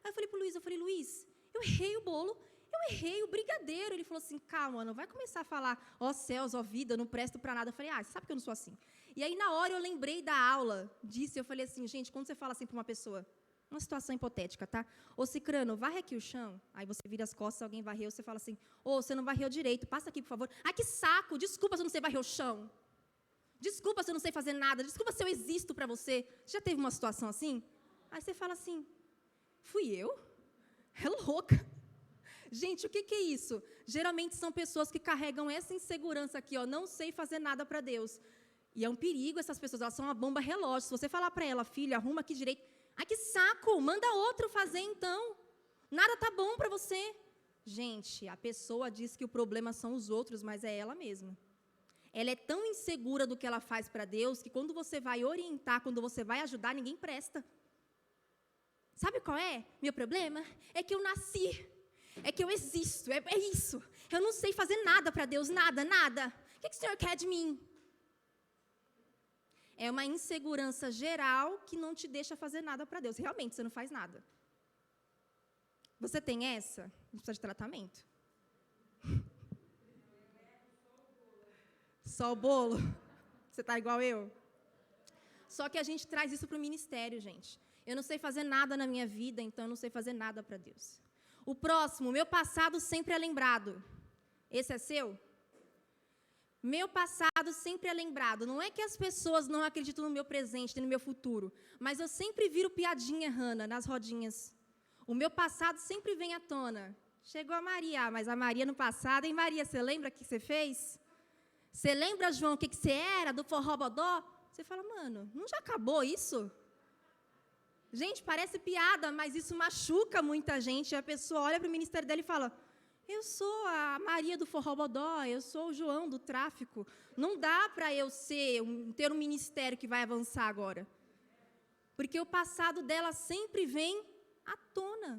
Aí eu falei para o Luiz, Luiz, eu errei o bolo, eu errei o brigadeiro. Ele falou assim, calma, não vai começar a falar, ó céus, ó vida, eu não presto para nada. Eu falei, você sabe que eu não sou assim. E aí, na hora, eu lembrei da aula disso, eu falei assim, gente, quando você fala assim para uma pessoa, uma situação hipotética, tá? Ô, Cicrano, varre aqui o chão. Aí você vira as costas, alguém varreu, você fala assim, você não varreu direito, passa aqui, por favor. Ai, que saco, desculpa se eu não sei varrer o chão. Desculpa se eu não sei fazer nada, desculpa se eu existo para você. Você já teve uma situação assim? Aí você fala assim, fui eu? É louca. Gente, o que é isso? Geralmente são pessoas que carregam essa insegurança aqui, não sei fazer nada para Deus. E é um perigo essas pessoas, elas são uma bomba relógio. Se você falar para ela, filha, arruma aqui direito. Ai, que saco, manda outro fazer então. Nada tá bom para você. Gente, a pessoa diz que o problema são os outros, mas é ela mesma. Ela é tão insegura do que ela faz para Deus, que quando você vai orientar, quando você vai ajudar, ninguém presta. Sabe qual é? Meu problema é que eu nasci, é que eu existo, é isso. Eu não sei fazer nada para Deus, nada. O que o Senhor quer de mim? É uma insegurança geral que não te deixa fazer nada para Deus. Realmente, você não faz nada. Você tem essa? Não precisa de tratamento. Só o bolo? Você está igual eu? Só que a gente traz isso para o ministério, gente. Eu não sei fazer nada na minha vida, então eu não sei fazer nada para Deus. O próximo, meu passado sempre é lembrado. Esse é seu? Meu passado sempre é lembrado. Não é que as pessoas não acreditam no meu presente, no meu futuro, mas eu sempre viro piadinha, Hannah, nas rodinhas. O meu passado sempre vem à tona. Chegou a Maria, mas a Maria no passado, hein, Maria, você lembra o que você fez? Você lembra, João, o que você era, do forró-bodó? Você fala, mano, não já acabou isso? Gente, parece piada, mas isso machuca muita gente. A pessoa olha para o ministério dela e fala, eu sou a Maria do forró-bodó, eu sou o João do tráfico. Não dá para eu ter um ministério que vai avançar agora. Porque o passado dela sempre vem à tona.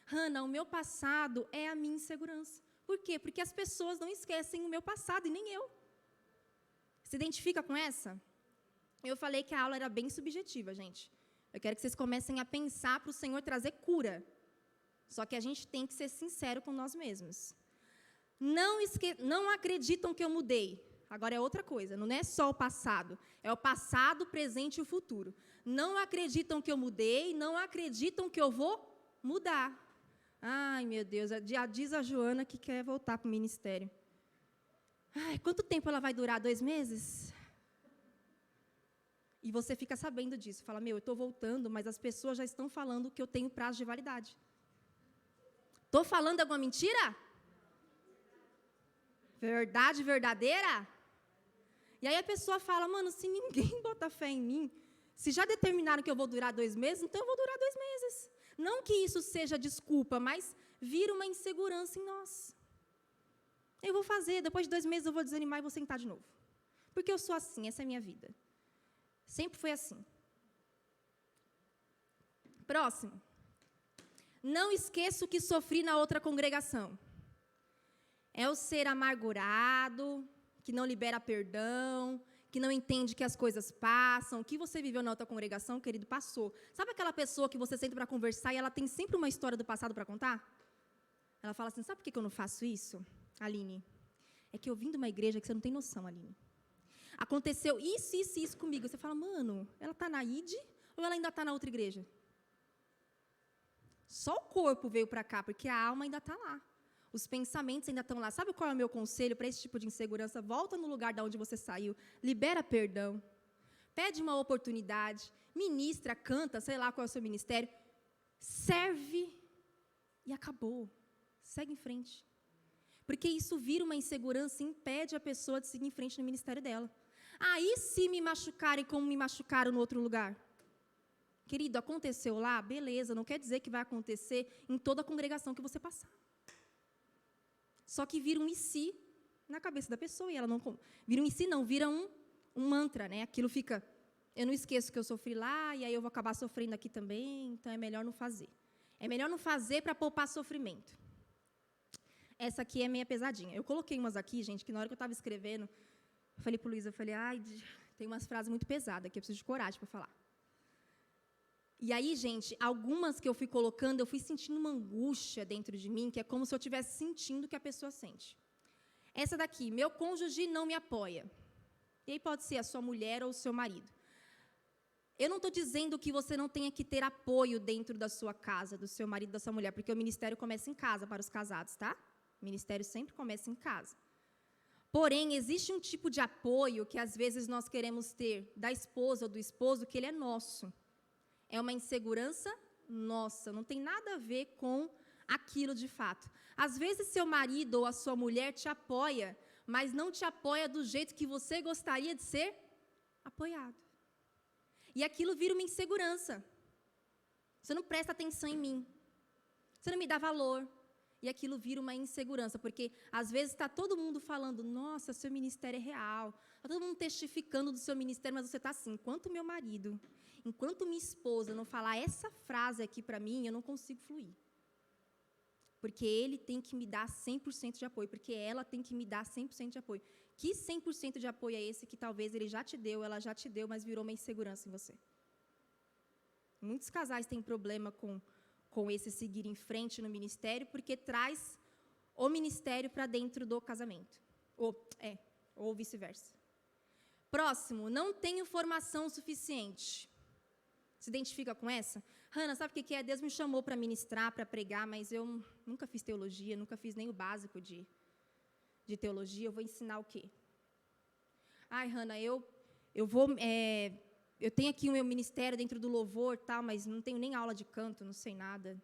Hannah, o meu passado é a minha insegurança. Por quê? Porque as pessoas não esquecem o meu passado e nem eu. Se identifica com essa? Eu falei que a aula era bem subjetiva, gente. Eu quero que vocês comecem a pensar para o Senhor trazer cura. Só que a gente tem que ser sincero com nós mesmos. Não acreditam que eu mudei. agora é outra coisa. Não é só o passado. É o passado, o presente e o futuro. Não acreditam que eu mudei, não acreditam que eu vou mudar. Ai, meu Deus, já diz a Joana que quer voltar para o ministério. Ai, quanto tempo ela vai durar? 2 meses? E você fica sabendo disso. Fala, eu estou voltando, mas as pessoas já estão falando que eu tenho prazo de validade. Estou falando alguma mentira? Verdade verdadeira? E aí a pessoa fala, se ninguém bota fé em mim, se já determinaram que eu vou durar 2 meses, então eu vou durar 2 meses. Não que isso seja desculpa, mas vira uma insegurança em nós. Eu vou fazer, depois de 2 meses eu vou desanimar e vou sentar de novo. Porque eu sou assim, essa é a minha vida. Sempre foi assim. Próximo. Não esqueço que sofri na outra congregação. É o ser amargurado, que não libera perdão, que não entende que as coisas passam. O que você viveu na outra congregação, querido, passou. Sabe aquela pessoa que você senta para conversar e ela tem sempre uma história do passado para contar? Ela fala assim, sabe por que eu não faço isso, Aline? É que eu vim de uma igreja que você não tem noção, Aline. Aconteceu isso comigo. Você fala, ela está na ID ou ela ainda está na outra igreja? Só o corpo veio para cá, porque a alma ainda está lá. Os pensamentos ainda estão lá. Sabe qual é o meu conselho para esse tipo de insegurança? Volta no lugar de onde você saiu. Libera perdão. Pede uma oportunidade. Ministra, canta, sei lá qual é o seu ministério. Serve e acabou. Segue em frente. Porque isso vira uma insegurança e impede a pessoa de seguir em frente no ministério dela. Aí se me machucarem como me machucaram no outro lugar? Querido, aconteceu lá? Beleza, não quer dizer que vai acontecer em toda a congregação que você passar. Só que vira um e se na cabeça da pessoa, e ela não... Vira um e se não, vira um mantra, né? Aquilo fica, eu não esqueço que eu sofri lá, e aí eu vou acabar sofrendo aqui também, então é melhor não fazer. É melhor não fazer para poupar sofrimento. Essa aqui é meia pesadinha. Eu coloquei umas aqui, gente, que na hora que eu estava escrevendo, eu falei para o Luiz, tem umas frases muito pesadas aqui, eu preciso de coragem para falar. E aí, gente, algumas que eu fui colocando, eu fui sentindo uma angústia dentro de mim, que é como se eu estivesse sentindo o que a pessoa sente. Essa daqui, meu cônjuge não me apoia. E aí pode ser a sua mulher ou o seu marido. Eu não estou dizendo que você não tenha que ter apoio dentro da sua casa, do seu marido, da sua mulher, porque o ministério começa em casa para os casados, tá? O ministério sempre começa em casa. Porém, existe um tipo de apoio que às vezes nós queremos ter da esposa ou do esposo, que ele é nosso. É uma insegurança nossa, não tem nada a ver com aquilo de fato. Às vezes, seu marido ou a sua mulher te apoia, mas não te apoia do jeito que você gostaria de ser apoiado. E aquilo vira uma insegurança. Você não presta atenção em mim. Você não me dá valor. E aquilo vira uma insegurança, porque às vezes está todo mundo falando, nossa, seu ministério é real. Está todo mundo testificando do seu ministério, mas você está assim, enquanto meu marido, enquanto minha esposa não falar essa frase aqui para mim, eu não consigo fluir. Porque ele tem que me dar 100% de apoio, porque ela tem que me dar 100% de apoio. Que 100% de apoio é esse que talvez ele já te deu, ela já te deu, mas virou uma insegurança em você? Muitos casais têm problema com esse seguir em frente no ministério, porque traz o ministério para dentro do casamento. Ou vice-versa. Próximo, não tenho formação suficiente. Se identifica com essa? Hannah, sabe o que é? Deus me chamou para ministrar, para pregar, mas eu nunca fiz teologia, nunca fiz nem o básico de teologia, eu vou ensinar o quê? Ai, Hannah, eu tenho aqui o meu ministério dentro do louvor, tal, mas não tenho nem aula de canto, não sei nada.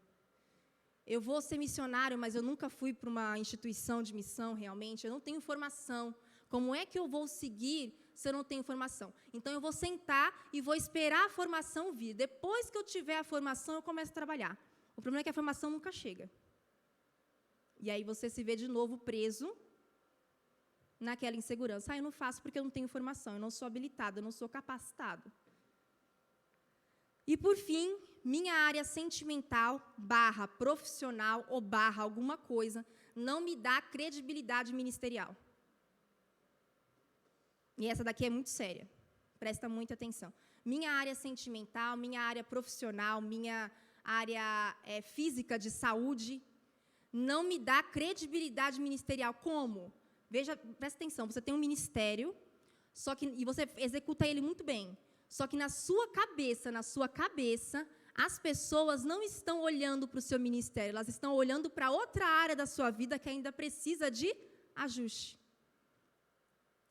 Eu vou ser missionário, mas eu nunca fui para uma instituição de missão, realmente. Eu não tenho formação. Como é que eu vou seguir se eu não tenho formação? Então, eu vou sentar e vou esperar a formação vir. Depois que eu tiver a formação, eu começo a trabalhar. O problema é que a formação nunca chega. E aí você se vê de novo preso naquela insegurança. Eu não faço porque eu não tenho formação, eu não sou habilitado, eu não sou capacitado. E, por fim, minha área sentimental, / profissional ou / alguma coisa, não me dá credibilidade ministerial. E essa daqui é muito séria. Presta muita atenção. Minha área sentimental, minha área profissional, minha área física de saúde, não me dá credibilidade ministerial. Como? Veja, presta atenção, você tem um ministério, e você executa ele muito bem. Só que na sua cabeça, as pessoas não estão olhando para o seu ministério, elas estão olhando para outra área da sua vida que ainda precisa de ajuste.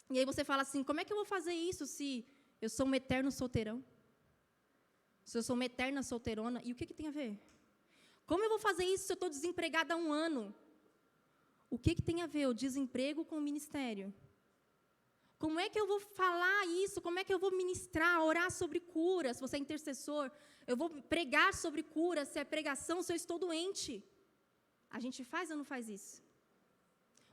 E aí você fala assim, como é que eu vou fazer isso se eu sou um eterno solteirão? Se eu sou uma eterna solteirona, e o que tem a ver? Como eu vou fazer isso se eu estou desempregada há 1 ano? O que tem a ver o desemprego com o ministério? Como é que eu vou falar isso? Como é que eu vou ministrar, orar sobre cura, se você é intercessor? Eu vou pregar sobre cura, se é pregação, se eu estou doente? A gente faz ou não faz isso?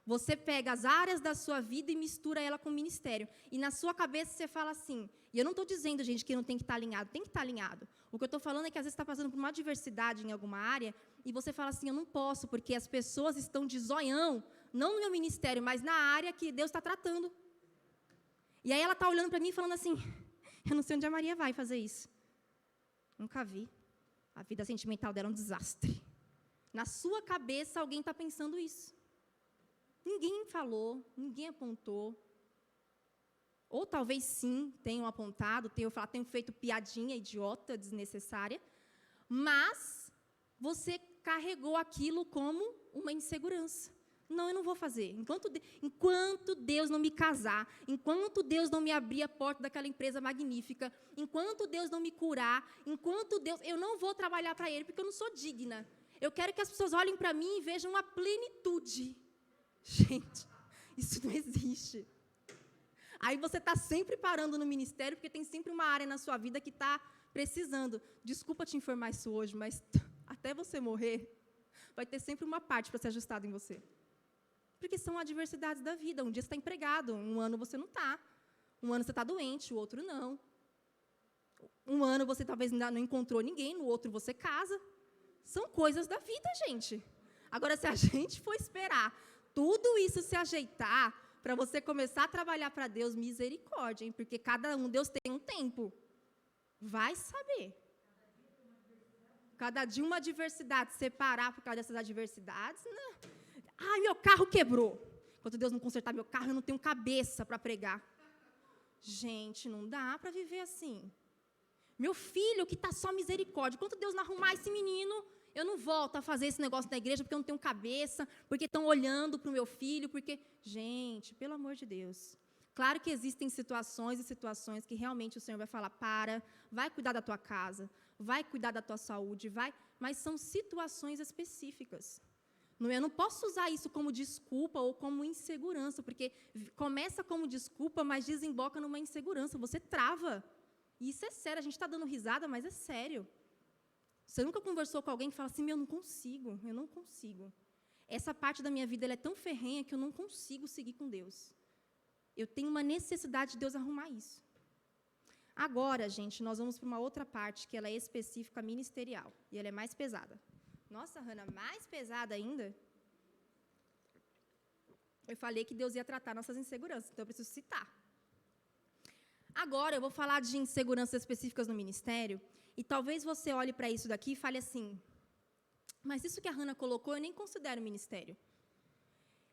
Você pega as áreas da sua vida e mistura ela com o ministério. E na sua cabeça você fala assim, e eu não estou dizendo, gente, que não tem que estar alinhado, tem que estar alinhado. O que eu estou falando é que às vezes está passando por uma adversidade em alguma área, e você fala assim, eu não posso, porque as pessoas estão de zoião, não no meu ministério, mas na área que Deus está tratando. E aí ela está olhando para mim e falando assim, eu não sei onde a Maria vai fazer isso. Nunca vi. A vida sentimental dela é um desastre. Na sua cabeça alguém está pensando isso. Ninguém falou, ninguém apontou. Ou talvez sim, tenham apontado, tenham feito piadinha idiota, desnecessária, mas você carregou aquilo como uma insegurança. Não, eu não vou fazer. Enquanto Deus não me casar, enquanto Deus não me abrir a porta daquela empresa magnífica, enquanto Deus não me curar, eu não vou trabalhar para Ele, porque eu não sou digna. Eu quero que as pessoas olhem para mim e vejam uma plenitude. Gente, isso não existe. Aí você está sempre parando no ministério, porque tem sempre uma área na sua vida que está precisando. Desculpa te informar isso hoje, mas até você morrer, vai ter sempre uma parte para ser ajustada em você. Porque são adversidades da vida. Um dia você está empregado, 1 ano você não está. 1 ano você está doente, o outro não. 1 ano você talvez ainda não encontrou ninguém, no outro você casa. São coisas da vida, gente. Agora, se a gente for esperar tudo isso se ajeitar para você começar a trabalhar para Deus, misericórdia, hein? Porque cada um, Deus tem um tempo. Vai saber. Cada dia uma adversidade, separar por causa dessas adversidades, não. Ai, meu carro quebrou. Enquanto Deus não consertar meu carro, eu não tenho cabeça para pregar. Gente, não dá para viver assim. Meu filho, que está só misericórdia. Enquanto Deus não arrumar esse menino, eu não volto a fazer esse negócio na igreja porque eu não tenho cabeça, porque estão olhando para o meu filho, porque... Gente, pelo amor de Deus. Claro que existem situações e situações que realmente o Senhor vai falar, vai cuidar da tua casa, vai cuidar da tua saúde, mas são situações específicas. Eu não posso usar isso como desculpa ou como insegurança, porque começa como desculpa, mas desemboca numa insegurança, você trava. E isso é sério, a gente está dando risada, mas é sério. Você nunca conversou com alguém que fala assim, eu não consigo. Essa parte da minha vida ela é tão ferrenha que eu não consigo seguir com Deus. Eu tenho uma necessidade de Deus arrumar isso. Agora, gente, nós vamos para uma outra parte, que ela é específica ministerial, e ela é mais pesada. Nossa, Hannah, mais pesada ainda? Eu falei que Deus ia tratar nossas inseguranças, então eu preciso citar. Agora, eu vou falar de inseguranças específicas no ministério, e talvez você olhe para isso daqui e fale assim, mas isso que a Hannah colocou, eu nem considero ministério.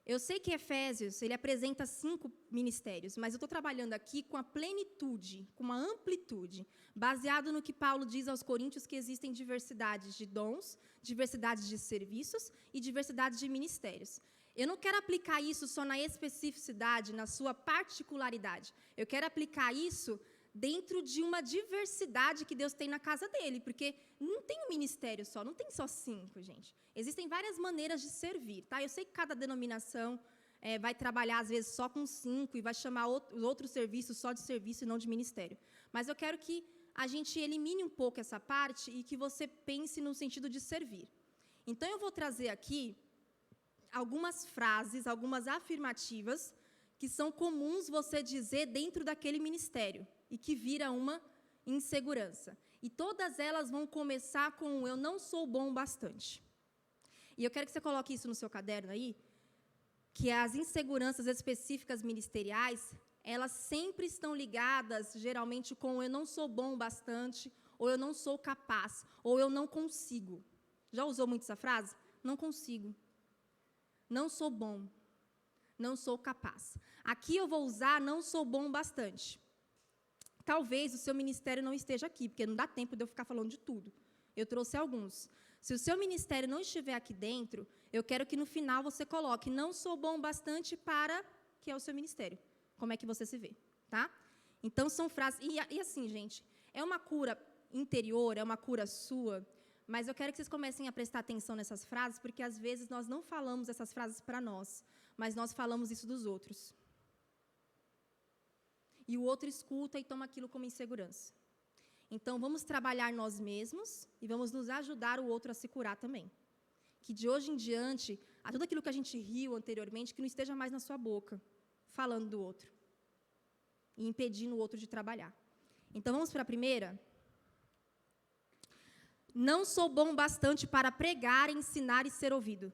Eu sei que Efésios, ele apresenta 5 ministérios, mas eu estou trabalhando aqui com a plenitude, com uma amplitude, baseado no que Paulo diz aos Coríntios, que existem diversidades de dons, diversidades de serviços e diversidades de ministérios. Eu não quero aplicar isso só na especificidade, na sua particularidade. Eu quero aplicar isso dentro de uma diversidade que Deus tem na casa dele, porque não tem um ministério só, não tem só 5, gente. Existem várias maneiras de servir, tá? Eu sei que cada denominação vai trabalhar, às vezes, só com 5 e vai chamar os outros serviços só de serviço e não de ministério. Mas eu quero que a gente elimine um pouco essa parte e que você pense no sentido de servir. Então, eu vou trazer aqui algumas frases, algumas afirmativas que são comuns você dizer dentro daquele ministério e que vira uma insegurança. E todas elas vão começar com eu não sou bom o bastante. E eu quero que você coloque isso no seu caderno aí, que as inseguranças específicas ministeriais, elas sempre estão ligadas, geralmente, com eu não sou bom o bastante, ou eu não sou capaz, ou eu não consigo. Já usou muito essa frase? Não consigo. Não sou bom. não sou capaz. Aqui eu vou usar não sou bom o bastante. Talvez o seu ministério não esteja aqui, porque não dá tempo de eu ficar falando de tudo. Eu trouxe alguns. Se o seu ministério não estiver aqui dentro, eu quero que no final você coloque não sou bom o bastante para, que é o seu ministério. Como é que você se vê, tá? Então, são frases... E assim, gente, é uma cura interior, é uma cura sua, mas eu quero que vocês comecem a prestar atenção nessas frases, porque às vezes nós não falamos essas frases para nós, mas nós falamos isso dos outros. E o outro escuta e toma aquilo como insegurança. Então, vamos trabalhar nós mesmos e vamos nos ajudar o outro a se curar também. Que de hoje em diante, a tudo aquilo que a gente riu anteriormente, que não esteja mais na sua boca, falando do outro. E impedindo o outro de trabalhar. Então, vamos para a primeira? Não sou bom bastante para pregar, ensinar e ser ouvido.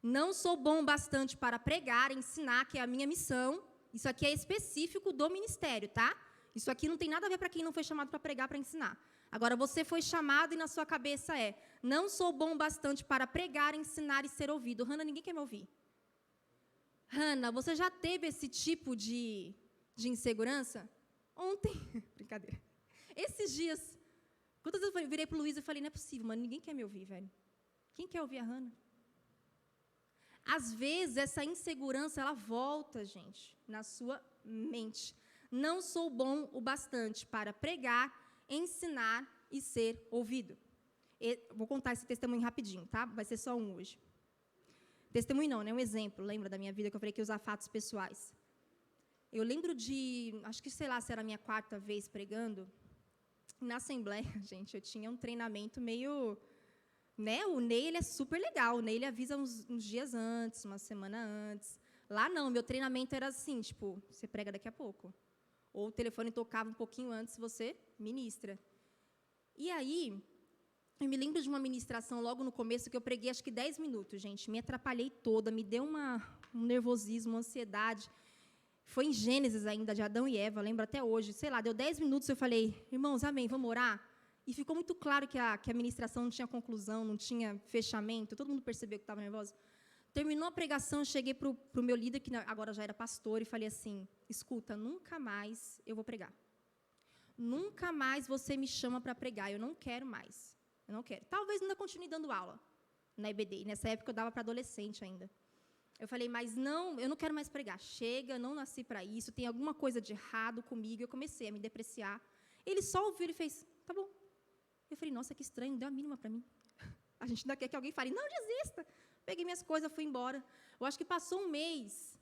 Não sou bom bastante para pregar, ensinar, que é a minha missão. Isso aqui é específico do ministério, tá? Isso aqui não tem nada a ver para quem não foi chamado para pregar, para ensinar. Agora, você foi chamado e na sua cabeça é, não sou bom bastante para pregar, ensinar e ser ouvido. Hannah, ninguém quer me ouvir. Hannah, você já teve esse tipo de insegurança? Ontem, brincadeira. Esses dias, quantas vezes eu virei para o Luiz e falei, não é possível, mano, ninguém quer me ouvir, velho. Quem quer ouvir a Hannah? Às vezes, essa insegurança, ela volta, gente, na sua mente. Não sou bom o bastante para pregar, ensinar e ser ouvido. Vou contar esse testemunho rapidinho, tá? Vai ser só um hoje. Testemunho não, né? Um exemplo. Lembra da minha vida que eu falei que ia usar fatos pessoais? Eu lembro de, acho que, sei lá, se era a minha 4ª vez pregando. Na Assembleia, gente, eu tinha um treinamento meio... Né? O Ney, ele é super legal. O Ney, ele avisa uns dias antes, uma semana antes. Lá não, meu treinamento era assim, tipo, você prega daqui a pouco. Ou o telefone tocava um pouquinho antes, você ministra. E aí, eu me lembro de uma ministração logo no começo, que eu preguei acho que 10 minutos, gente. Me atrapalhei toda, me deu um nervosismo, uma ansiedade. Foi em Gênesis ainda, de Adão e Eva, lembro até hoje. Sei lá, deu 10 minutos, eu falei, irmãos, amém, vamos orar? E ficou muito claro que a ministração não tinha conclusão, não tinha fechamento, todo mundo percebeu que estava nervosa. Terminou a pregação, eu cheguei para o meu líder, que agora já era pastor, e falei assim, escuta, nunca mais eu vou pregar. Nunca mais você me chama para pregar, eu não quero mais. Eu não quero. Talvez ainda continue dando aula na EBD. Nessa época eu dava para adolescente ainda. Eu falei, mas não, eu não quero mais pregar. Chega, não nasci para isso, tem alguma coisa de errado comigo. Eu comecei a me depreciar. Ele só ouviu e fez, tá bom. Eu falei, nossa, que estranho, não deu a mínima para mim. A gente ainda quer que alguém fale, não desista. Peguei minhas coisas, fui embora. Eu acho que passou um mês.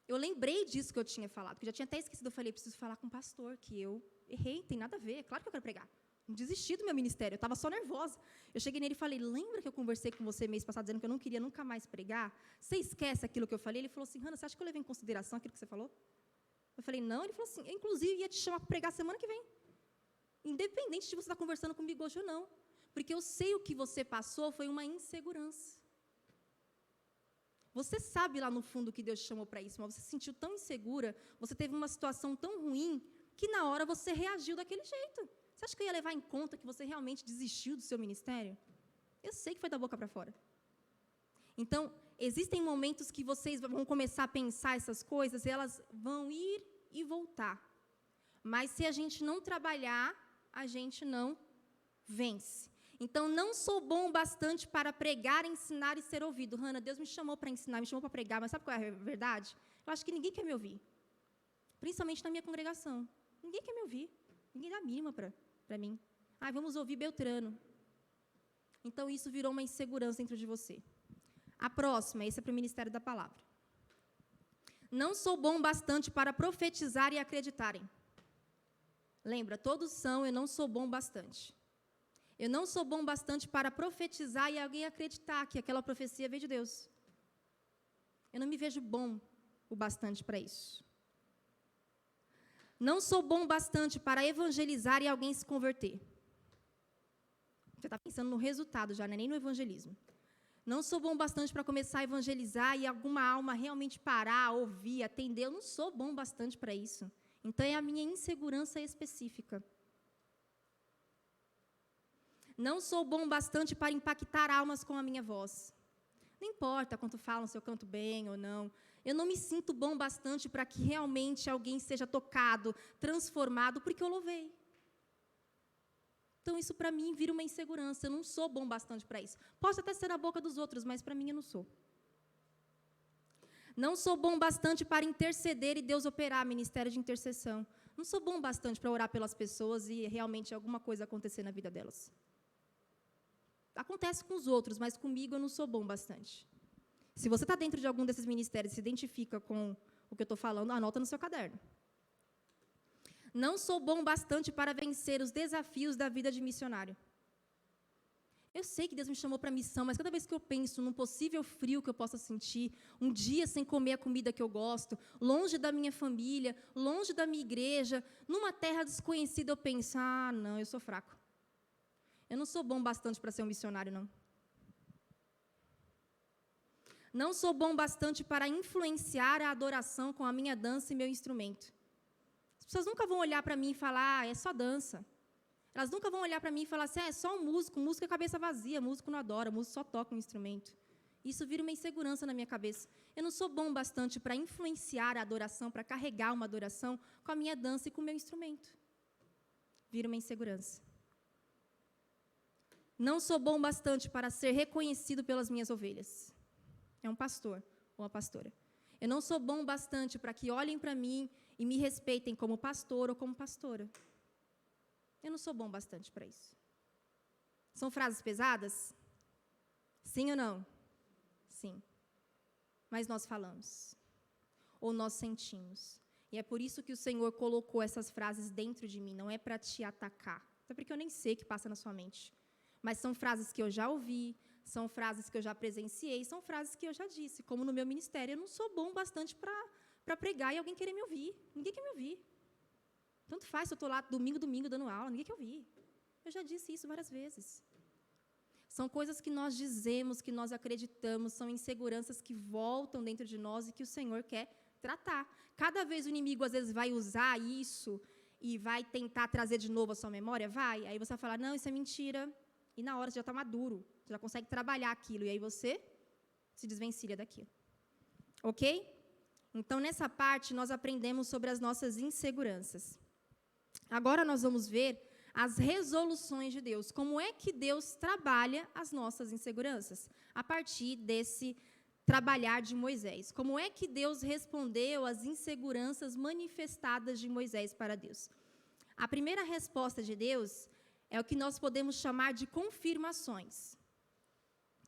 Eu lembrei disso que eu tinha falado, porque já tinha até esquecido. Eu falei, preciso falar com o pastor, que eu errei, tem nada a ver, é claro que eu quero pregar. Não desisti do meu ministério, eu estava só nervosa. Eu cheguei nele e falei, lembra que eu conversei com você mês passado, dizendo que eu não queria nunca mais pregar? Você esquece aquilo que eu falei? Ele falou assim, Hannah, você acha que eu levei em consideração aquilo que você falou? Eu falei, não. Ele falou assim, eu, inclusive, ia te chamar para pregar semana que vem. Independente de você estar conversando comigo hoje ou não. Porque eu sei o que você passou foi uma insegurança. Você sabe lá no fundo que Deus te chamou para isso, mas você se sentiu tão insegura, você teve uma situação tão ruim, que na hora você reagiu daquele jeito. Você acha que eu ia levar em conta que você realmente desistiu do seu ministério? Eu sei que foi da boca para fora. Então, existem momentos que vocês vão começar a pensar essas coisas, e elas vão ir e voltar. Mas se a gente não trabalhar, a gente não vence. Então, não sou bom bastante para pregar, ensinar e ser ouvido. Hannah, Deus me chamou para ensinar, me chamou para pregar, mas sabe qual é a verdade? Eu acho que ninguém quer me ouvir. Principalmente na minha congregação. Ninguém quer me ouvir. Ninguém dá a mínima para mim. Vamos ouvir Beltrano. Então, isso virou uma insegurança dentro de você. A próxima, esse é para o Ministério da Palavra. Não sou bom bastante para profetizar e acreditarem. Lembra, todos são, eu não sou bom bastante. Eu não sou bom bastante para profetizar e alguém acreditar que aquela profecia veio de Deus. Eu não me vejo bom o bastante para isso. Não sou bom bastante para evangelizar e alguém se converter. Você está pensando no resultado já, não é nem no evangelismo. Não sou bom bastante para começar a evangelizar e alguma alma realmente parar, ouvir, atender. Eu não sou bom bastante para isso. Então, é a minha insegurança específica. Não sou bom bastante para impactar almas com a minha voz. Não importa quanto falam se eu canto bem ou não. Eu não me sinto bom bastante para que realmente alguém seja tocado, transformado, porque eu louvei. Então, isso para mim vira uma insegurança. Eu não sou bom bastante para isso. Posso até ser na boca dos outros, mas para mim eu não sou. Não sou bom bastante para interceder e Deus operar, ministério de intercessão. Não sou bom bastante para orar pelas pessoas e realmente alguma coisa acontecer na vida delas. Acontece com os outros, mas comigo eu não sou bom bastante. Se você está dentro de algum desses ministérios e se identifica com o que eu estou falando, anota no seu caderno. Não sou bom bastante para vencer os desafios da vida de missionário. Eu sei que Deus me chamou para a missão, mas cada vez que eu penso num possível frio que eu possa sentir, um dia sem comer a comida que eu gosto, longe da minha família, longe da minha igreja, numa terra desconhecida, eu penso, não, eu sou fraco. Eu não sou bom bastante para ser um missionário, não. Não sou bom bastante para influenciar a adoração com a minha dança e meu instrumento. As pessoas nunca vão olhar para mim e falar, é só dança. Elas nunca vão olhar para mim e falar assim, é só um músico, músico é cabeça vazia, músico não adora, músico só toca um instrumento. Isso vira uma insegurança na minha cabeça. Eu não sou bom bastante para influenciar a adoração, para carregar uma adoração com a minha dança e com o meu instrumento. Vira uma insegurança. Não sou bom bastante para ser reconhecido pelas minhas ovelhas. É um pastor ou uma pastora. Eu não sou bom bastante para que olhem para mim e me respeitem como pastor ou como pastora. Eu não sou bom bastante para isso. São frases pesadas? Sim ou não? Sim. Mas nós falamos. Ou nós sentimos. E é por isso que o Senhor colocou essas frases dentro de mim. Não é para te atacar. Até porque eu nem sei o que passa na sua mente. Mas são frases que eu já ouvi, são frases que eu já presenciei, são frases que eu já disse. Como no meu ministério, eu não sou bom bastante para pregar e alguém querer me ouvir. Ninguém quer me ouvir. Tanto faz se eu estou lá domingo dando aula, ninguém quer ouvir. Eu já disse isso várias vezes. São coisas que nós dizemos, que nós acreditamos, são inseguranças que voltam dentro de nós e que o Senhor quer tratar. Cada vez o inimigo, às vezes, vai usar isso e vai tentar trazer de novo a sua memória, vai. Aí você vai falar, não, isso é mentira. E na hora você já está maduro, você já consegue trabalhar aquilo, e aí você se desvencilha daquilo. Ok? Então, nessa parte, nós aprendemos sobre as nossas inseguranças. Agora nós vamos ver as resoluções de Deus. Como é que Deus trabalha as nossas inseguranças? A partir desse trabalhar de Moisés. Como é que Deus respondeu às inseguranças manifestadas de Moisés para Deus? A primeira resposta de Deus é o que nós podemos chamar de confirmações.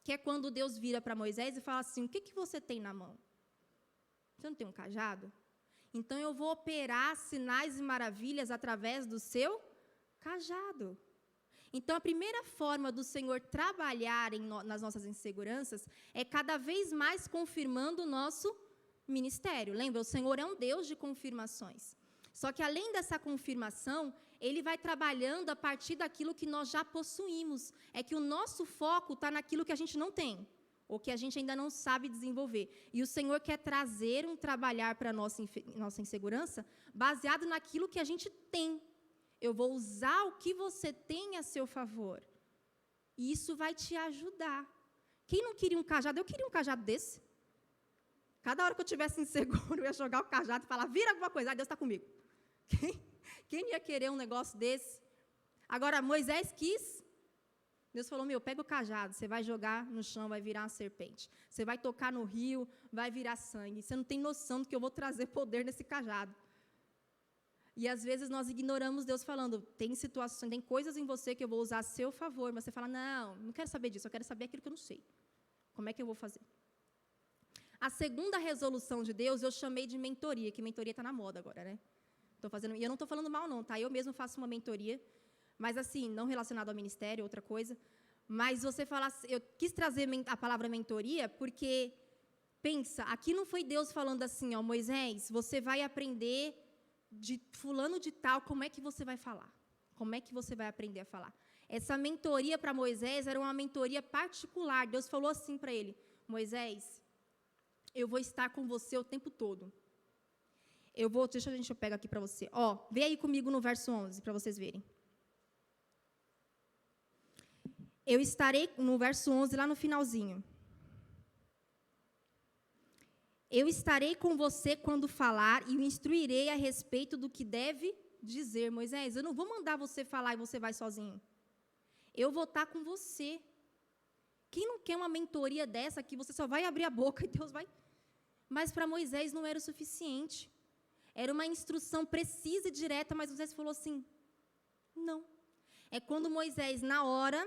Que é quando Deus vira para Moisés e fala assim, o que você tem na mão? Você não tem um cajado? Então, eu vou operar sinais e maravilhas através do seu cajado. Então, a primeira forma do Senhor trabalhar nas nossas inseguranças é cada vez mais confirmando o nosso ministério. Lembra, o Senhor é um Deus de confirmações. Só que, além dessa confirmação, Ele vai trabalhando a partir daquilo que nós já possuímos. É que o nosso foco está naquilo que a gente não tem, ou que a gente ainda não sabe desenvolver. E o Senhor quer trazer um trabalhar para a nossa insegurança baseado naquilo que a gente tem. Eu vou usar o que você tem a seu favor. E isso vai te ajudar. Quem não queria um cajado? Eu queria um cajado desse. Cada hora que eu estivesse inseguro, eu ia jogar o cajado e falar, vira alguma coisa, Deus está comigo. Quem ia querer um negócio desse? Agora, Moisés quis. Deus falou, pega o cajado, você vai jogar no chão, vai virar uma serpente. Você vai tocar no rio, vai virar sangue. Você não tem noção do que eu vou trazer poder nesse cajado. E, às vezes, nós ignoramos Deus falando, tem situações, tem coisas em você que eu vou usar a seu favor, mas você fala, não quero saber disso, eu quero saber aquilo que eu não sei. Como é que eu vou fazer? A segunda resolução de Deus, eu chamei de mentoria, que mentoria está na moda agora, né? E eu não estou falando mal, não, tá? Eu mesmo faço uma mentoria, mas assim, não relacionado ao ministério, outra coisa. Mas você fala, eu quis trazer a palavra mentoria, porque, pensa, aqui não foi Deus falando assim, ó, Moisés, você vai aprender de fulano de tal, como é que você vai falar? Como é que você vai aprender a falar? Essa mentoria para Moisés era uma mentoria particular. Deus falou assim para ele, Moisés, eu vou estar com você o tempo todo. Deixa eu pegar aqui para você. Vê aí comigo no verso 11, para vocês verem. Eu estarei, no verso 11, lá no finalzinho. Eu estarei com você quando falar e o instruirei a respeito do que deve dizer. Moisés, eu não vou mandar você falar e você vai sozinho. Eu vou estar com você. Quem não quer uma mentoria dessa que você só vai abrir a boca e Deus vai... Mas para Moisés não era o suficiente. Era uma instrução precisa e direta, mas Moisés falou assim, não. É quando Moisés, na hora,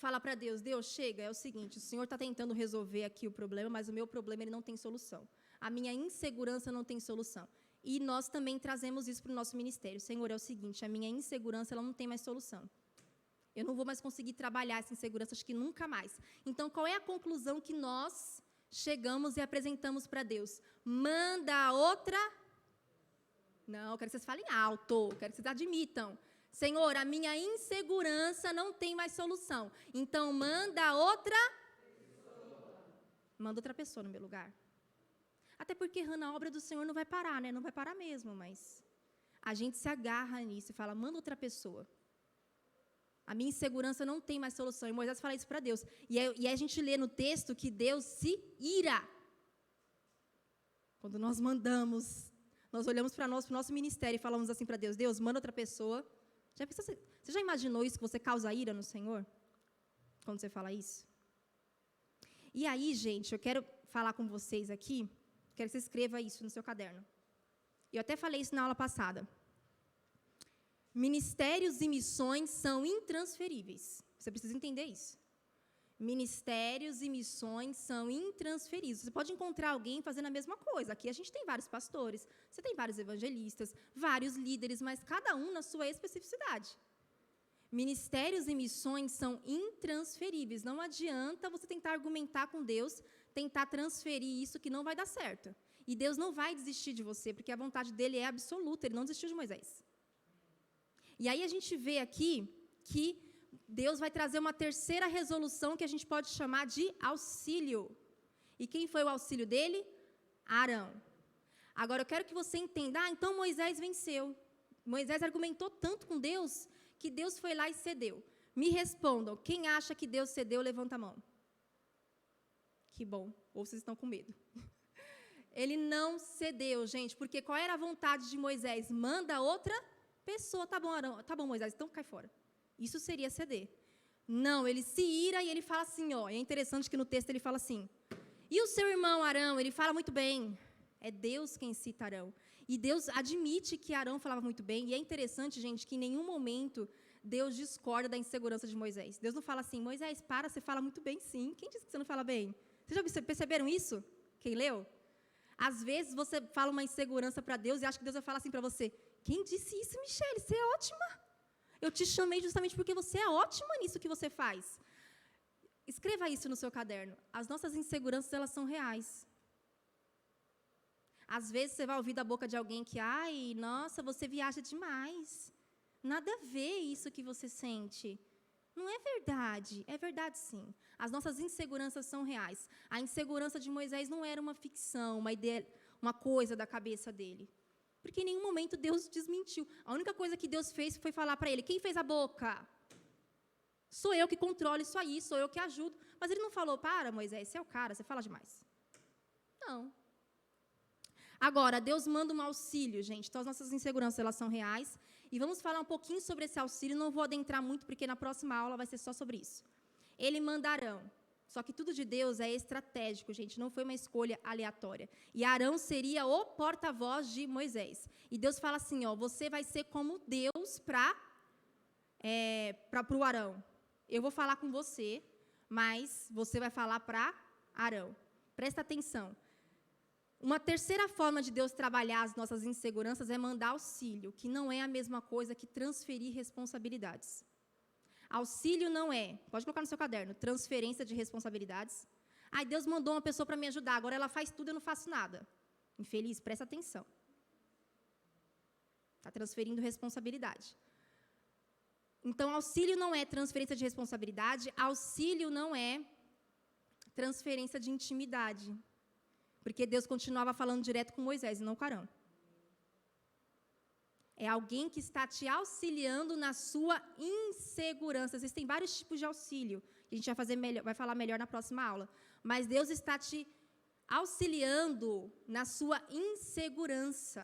fala para Deus, Deus, chega, é o seguinte, o Senhor está tentando resolver aqui o problema, mas o meu problema ele não tem solução. A minha insegurança não tem solução. E nós também trazemos isso para o nosso ministério. Senhor, é o seguinte, a minha insegurança ela não tem mais solução. Eu não vou mais conseguir trabalhar essa insegurança, acho que nunca mais. Então, qual é a conclusão que nós chegamos e apresentamos para Deus? Manda outra... Não, eu quero que vocês falem alto, eu quero que vocês admitam. Senhor, a minha insegurança não tem mais solução. Então, manda outra... Manda outra pessoa no meu lugar. Até porque, Hannah, a obra do Senhor não vai parar, né? Não vai parar mesmo, mas a gente se agarra nisso e fala, manda outra pessoa. A minha insegurança não tem mais solução. E Moisés fala isso para Deus. E a gente lê no texto que Deus se ira. Quando nós mandamos, nós olhamos para nós, para o nosso ministério e falamos assim para Deus, Deus, manda outra pessoa. Você já imaginou isso, que você causa ira no Senhor? Quando você fala isso? E aí, gente, eu quero falar com vocês aqui, quero que você escreva isso no seu caderno. Eu até falei isso na aula passada. Ministérios e missões são intransferíveis. Você precisa entender isso. Ministérios e missões são intransferíveis. Você pode encontrar alguém fazendo a mesma coisa. Aqui a gente tem vários pastores, você tem vários evangelistas, vários líderes, mas cada um na sua especificidade. Ministérios e missões são intransferíveis. Não adianta você tentar argumentar com Deus, tentar transferir isso que não vai dar certo. E Deus não vai desistir de você, porque a vontade dele é absoluta, ele não desistiu de Moisés. E aí a gente vê aqui que Deus vai trazer uma terceira resolução que a gente pode chamar de auxílio. E quem foi o auxílio dele? Arão. Agora eu quero que você entenda, então Moisés venceu. Moisés argumentou tanto com Deus, que Deus foi lá e cedeu. Me respondam, quem acha que Deus cedeu, levanta a mão. Que bom, ou vocês estão com medo. Ele não cedeu, gente, porque qual era a vontade de Moisés? Manda outra pessoa, tá bom, Arão, tá bom, Moisés, então cai fora. Isso seria ceder. Não, ele se ira e ele fala assim, ó, é interessante que no texto ele fala assim, e o seu irmão Arão, ele fala muito bem, é Deus quem cita Arão. E Deus admite que Arão falava muito bem, e é interessante, gente, que em nenhum momento Deus discorda da insegurança de Moisés. Deus não fala assim, Moisés, para, você fala muito bem sim. Quem disse que você não fala bem? Vocês já perceberam isso? Quem leu? Às vezes você fala uma insegurança para Deus e acha que Deus vai falar assim para você, quem disse isso, Michele? Você é ótima. Eu te chamei justamente porque você é ótima nisso que você faz. Escreva isso no seu caderno. As nossas inseguranças, elas são reais. Às vezes você vai ouvir da boca de alguém que, ai, nossa, você viaja demais. Nada a ver isso que você sente. Não é verdade. É verdade, sim. As nossas inseguranças são reais. A insegurança de Moisés não era uma ficção, uma ideia, uma coisa da cabeça dele. Porque em nenhum momento Deus desmentiu. A única coisa que Deus fez foi falar para ele, quem fez a boca? Sou eu que controlo isso aí, sou eu que ajudo. Mas ele não falou, para, Moisés, você é o cara, você fala demais. Não. Agora, Deus manda um auxílio, gente. Então, as nossas inseguranças, elas são reais. E vamos falar um pouquinho sobre esse auxílio. Não vou adentrar muito, porque na próxima aula vai ser só sobre isso. Ele manda Arão. Só que tudo de Deus é estratégico, gente. Não foi uma escolha aleatória. E Arão seria o porta-voz de Moisés. E Deus fala assim, ó, você vai ser como Deus para o Arão. Eu vou falar com você, mas você vai falar para Arão. Presta atenção. Uma terceira forma de Deus trabalhar as nossas inseguranças é mandar auxílio, que não é a mesma coisa que transferir responsabilidades. Auxílio não é, pode colocar no seu caderno, transferência de responsabilidades. Ai, Deus mandou uma pessoa para me ajudar, agora ela faz tudo e eu não faço nada. Infeliz, presta atenção. Está transferindo responsabilidade. Então, auxílio não é transferência de responsabilidade, auxílio não é transferência de intimidade. Porque Deus continuava falando direto com Moisés e não com Arão. É alguém que está te auxiliando na sua insegurança. Existem vários tipos de auxílio, que a gente vai falar melhor na próxima aula. Mas Deus está te auxiliando na sua insegurança.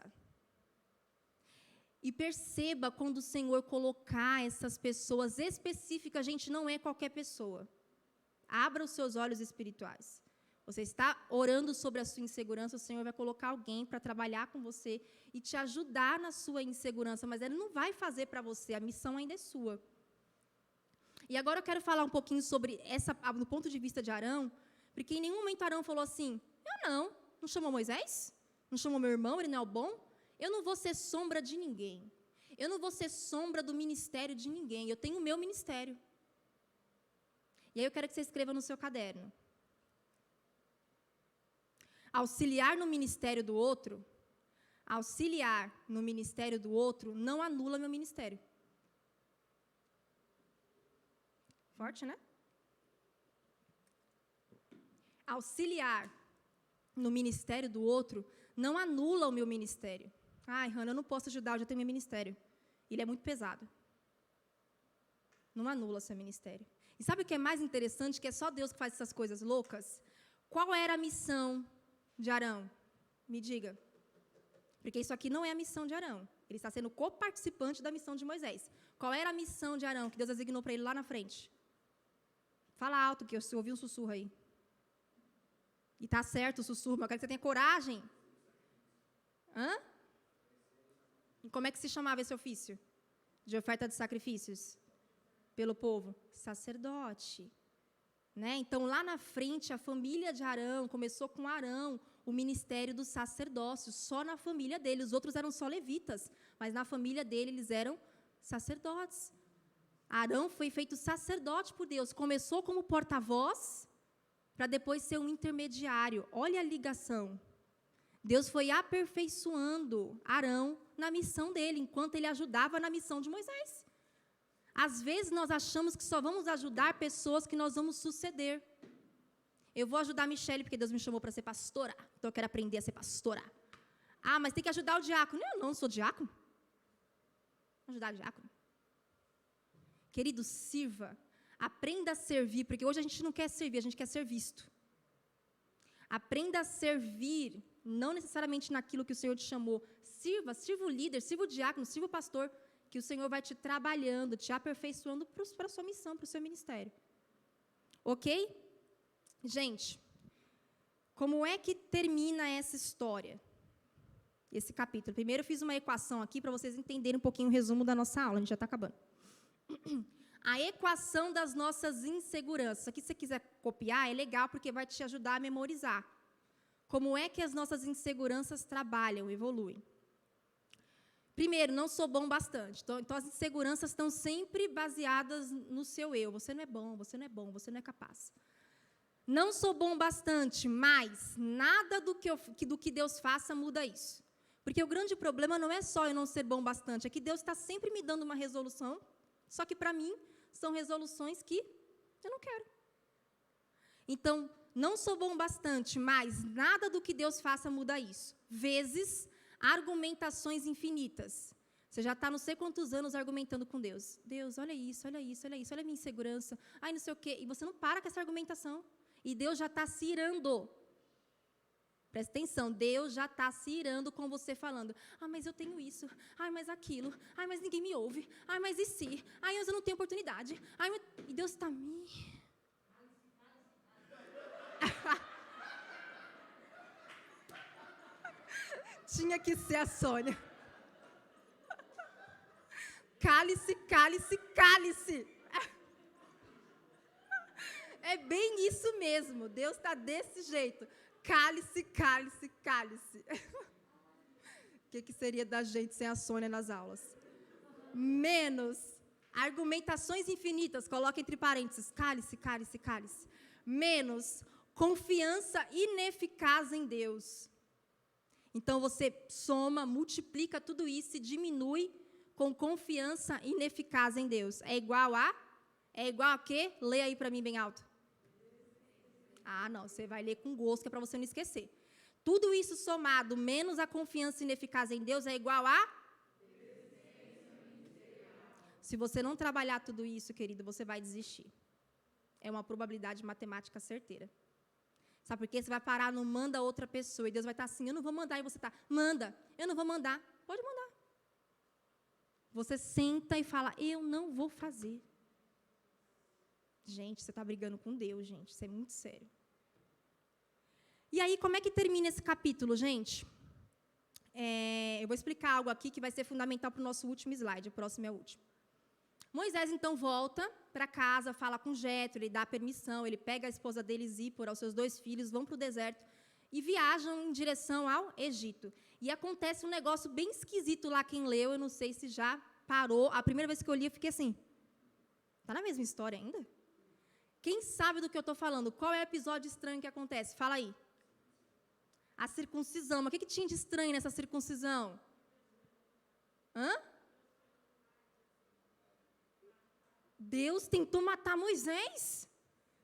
E perceba quando o Senhor colocar essas pessoas específicas, gente, não é qualquer pessoa. Abra os seus olhos espirituais. Você está orando sobre a sua insegurança, o Senhor vai colocar alguém para trabalhar com você e te ajudar na sua insegurança, mas Ele não vai fazer para você, a missão ainda é sua. E agora eu quero falar um pouquinho sobre do ponto de vista de Arão, porque em nenhum momento Arão falou assim, não chamou Moisés? Não chamou meu irmão, ele não é o bom? Eu não vou ser sombra de ninguém. Eu não vou ser sombra do ministério de ninguém. Eu tenho o meu ministério. E aí eu quero que você escreva no seu caderno. Auxiliar no ministério do outro, não anula meu ministério. Forte, né? Auxiliar no ministério do outro não anula o meu ministério. Ai, Hannah, eu não posso ajudar, eu já tenho meu ministério. Ele é muito pesado. Não anula seu ministério. E sabe o que é mais interessante? Que é só Deus que faz essas coisas loucas? Qual era a missão de Arão? Me diga. Porque isso aqui não é a missão de Arão. Ele está sendo coparticipante da missão de Moisés. Qual era a missão de Arão que Deus designou para ele lá na frente? Fala alto, que eu ouvi um sussurro aí. E está certo o sussurro, mas eu quero que você tenha coragem. E como é que se chamava esse ofício? De oferta de sacrifícios? Pelo povo? Sacerdote. Né? Então, lá na frente, a família de Arão, começou com Arão, o ministério do sacerdócio, só na família dele. Os outros eram só levitas, mas na família dele eles eram sacerdotes. Arão foi feito sacerdote por Deus. Começou como porta-voz, para depois ser um intermediário. Olha a ligação. Deus foi aperfeiçoando Arão na missão dele, enquanto ele ajudava na missão de Moisés. Às vezes nós achamos que só vamos ajudar pessoas que nós vamos suceder. Eu vou ajudar a Michele porque Deus me chamou para ser pastora, então eu quero aprender a ser pastora. Ah, mas tem que ajudar o diácono. Não sou diácono. Vou ajudar o diácono. Querido, sirva. Aprenda a servir, porque hoje a gente não quer servir, a gente quer ser visto. Aprenda a servir, não necessariamente naquilo que o Senhor te chamou. Sirva o líder, sirva o diácono, sirva o pastor, que o Senhor vai te trabalhando, te aperfeiçoando para a sua missão, para o seu ministério. Ok? Gente, como é que termina essa história? Esse capítulo. Primeiro eu fiz uma equação aqui para vocês entenderem um pouquinho o resumo da nossa aula, a gente já está acabando. A equação das nossas inseguranças. Aqui, se você quiser copiar, é legal, porque vai te ajudar a memorizar. Como é que as nossas inseguranças trabalham, evoluem? Primeiro, não sou bom bastante. Então, as inseguranças estão sempre baseadas no seu eu. Você não é bom, você não é bom, você não é capaz. Não sou bom bastante, mas nada do que Deus faça muda isso. Porque o grande problema não é só eu não ser bom bastante, é que Deus está sempre me dando uma resolução, só que para mim são resoluções que eu não quero. Então, não sou bom bastante, mas nada do que Deus faça muda isso. Vezes argumentações infinitas. Você já está não sei quantos anos argumentando com Deus. Deus, olha isso, olha isso, olha isso, olha a minha insegurança. Ai, não sei o quê. E você não para com essa argumentação. E Deus já está se irando. Presta atenção, Deus já está se irando com você falando. Ah, mas eu tenho isso. Ai, mas aquilo. Ai, mas ninguém me ouve. Ai, mas e se? Ai, mas eu não tenho oportunidade. Ai, mas... E Deus está me... Tinha que ser a Sônia. Cale-se, cale-se, cale-se. É bem isso mesmo. Deus está desse jeito. Cale-se, cale-se, cale-se. O que seria da gente sem a Sônia nas aulas? Menos argumentações infinitas, coloca entre parênteses, cale-se, cale-se, cale-se. Menos confiança ineficaz em Deus. Então, você soma, multiplica tudo isso e diminui com confiança ineficaz em Deus. É igual a quê? Lê aí para mim bem alto. Ah, não, você vai ler com gosto, que é para você não esquecer. Tudo isso somado, menos a confiança ineficaz em Deus, é igual a... Se você não trabalhar tudo isso, querido, você vai desistir. É uma probabilidade matemática certeira. Sabe por quê? Você vai parar, não manda outra pessoa. E Deus vai estar assim, eu não vou mandar. E você está, manda. Eu não vou mandar. Pode mandar. Você senta e fala, eu não vou fazer. Gente, você está brigando com Deus, gente. Isso é muito sério. E aí, como é que termina esse capítulo, gente? Eu vou explicar algo aqui que vai ser fundamental para o nosso último slide. O próximo é o último. Moisés, então, volta para casa, fala com Jetro, ele dá permissão, ele pega a esposa dele, Zípora, os seus 2 filhos, vão para o deserto e viajam em direção ao Egito. E acontece um negócio bem esquisito lá, quem leu, eu não sei se já parou. A primeira vez que eu li, eu fiquei assim, está na mesma história ainda? Quem sabe do que eu estou falando? Qual é o episódio estranho que acontece? Fala aí. A circuncisão. Mas o que tinha de estranho nessa circuncisão? Deus tentou matar Moisés?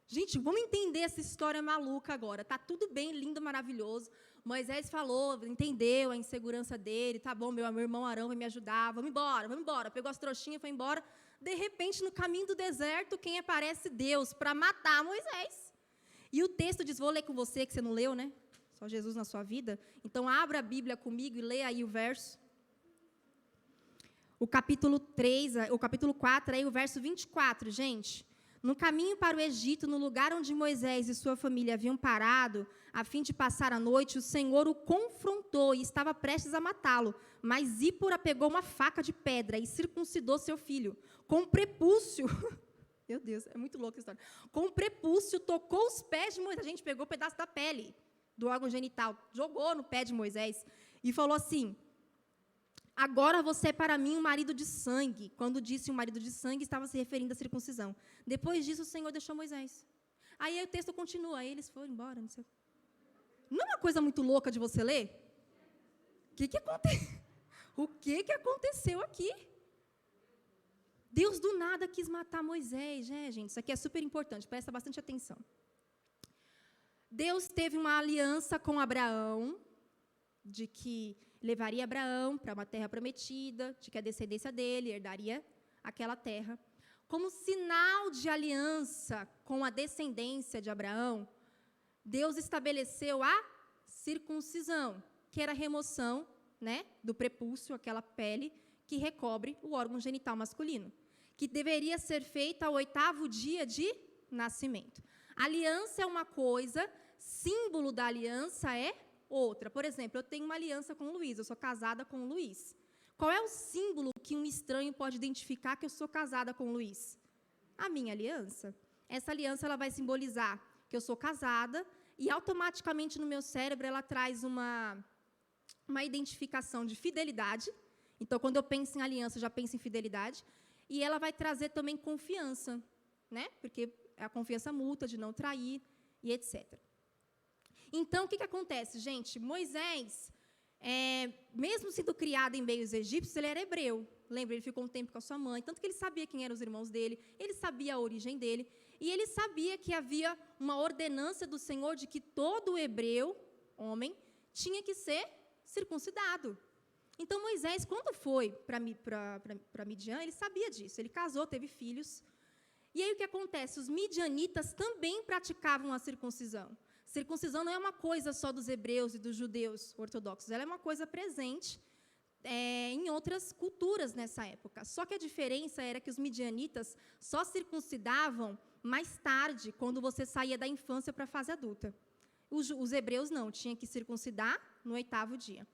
Gente, vamos entender essa história maluca agora. Tá tudo bem, lindo, maravilhoso. Moisés falou, entendeu a insegurança dele. Tá bom, meu irmão Arão vai me ajudar. Vamos embora. Pegou as trouxinhas e foi embora. De repente, no caminho do deserto, quem aparece? Deus, para matar Moisés. E o texto diz, vou ler com você, que você não leu, né? Só Jesus na sua vida. Então, abra a Bíblia comigo e lê aí o verso. O capítulo 4, aí o verso 24, gente. No caminho para o Egito, no lugar onde Moisés e sua família haviam parado, a fim de passar a noite, o Senhor o confrontou e estava prestes a matá-lo. Mas Zípora pegou uma faca de pedra e circuncidou seu filho. Com prepúcio, meu Deus, é muito louca a história. Com prepúcio, tocou os pés de Moisés. A gente pegou um pedaço da pele do órgão genital, jogou no pé de Moisés e falou assim, agora você é para mim um marido de sangue. Quando disse um marido de sangue, estava se referindo à circuncisão. Depois disso, o Senhor deixou Moisés. Aí o texto continua, aí eles foram embora. Não é uma coisa muito louca de você ler? O que aconteceu aqui? Deus do nada quis matar Moisés, gente. Isso aqui é super importante, presta bastante atenção. Deus teve uma aliança com Abraão, de que levaria Abraão para uma terra prometida, de que a descendência dele herdaria aquela terra. Como sinal de aliança com a descendência de Abraão, Deus estabeleceu a circuncisão, que era a remoção, né, do prepúcio, aquela pele que recobre o órgão genital masculino, que deveria ser feita ao 8º dia de nascimento. Aliança é uma coisa, símbolo da aliança é outra. Por exemplo, eu tenho uma aliança com o Luiz, eu sou casada com o Luiz. Qual é o símbolo que um estranho pode identificar que eu sou casada com o Luiz? A minha aliança. Essa aliança ela vai simbolizar que eu sou casada e automaticamente no meu cérebro ela traz uma identificação de fidelidade. Então, quando eu penso em aliança, eu já penso em fidelidade. E ela vai trazer também confiança, né? Porque a confiança mútua de não trair e etc. Então, o que acontece, gente? Moisés, mesmo sendo criado em meios egípcios, ele era hebreu. Lembra, ele ficou um tempo com a sua mãe, tanto que ele sabia quem eram os irmãos dele, ele sabia a origem dele, e ele sabia que havia uma ordenança do Senhor de que todo hebreu, homem, tinha que ser circuncidado. Então, Moisés, quando foi para Midian, ele sabia disso, ele casou, teve filhos. E aí, o que acontece? Os midianitas também praticavam a circuncisão. Circuncisão não é uma coisa só dos hebreus e dos judeus ortodoxos, ela é uma coisa presente em outras culturas nessa época. Só que a diferença era que os midianitas só circuncidavam mais tarde, quando você saía da infância para a fase adulta. Os hebreus não, tinham que circuncidar no 8º dia.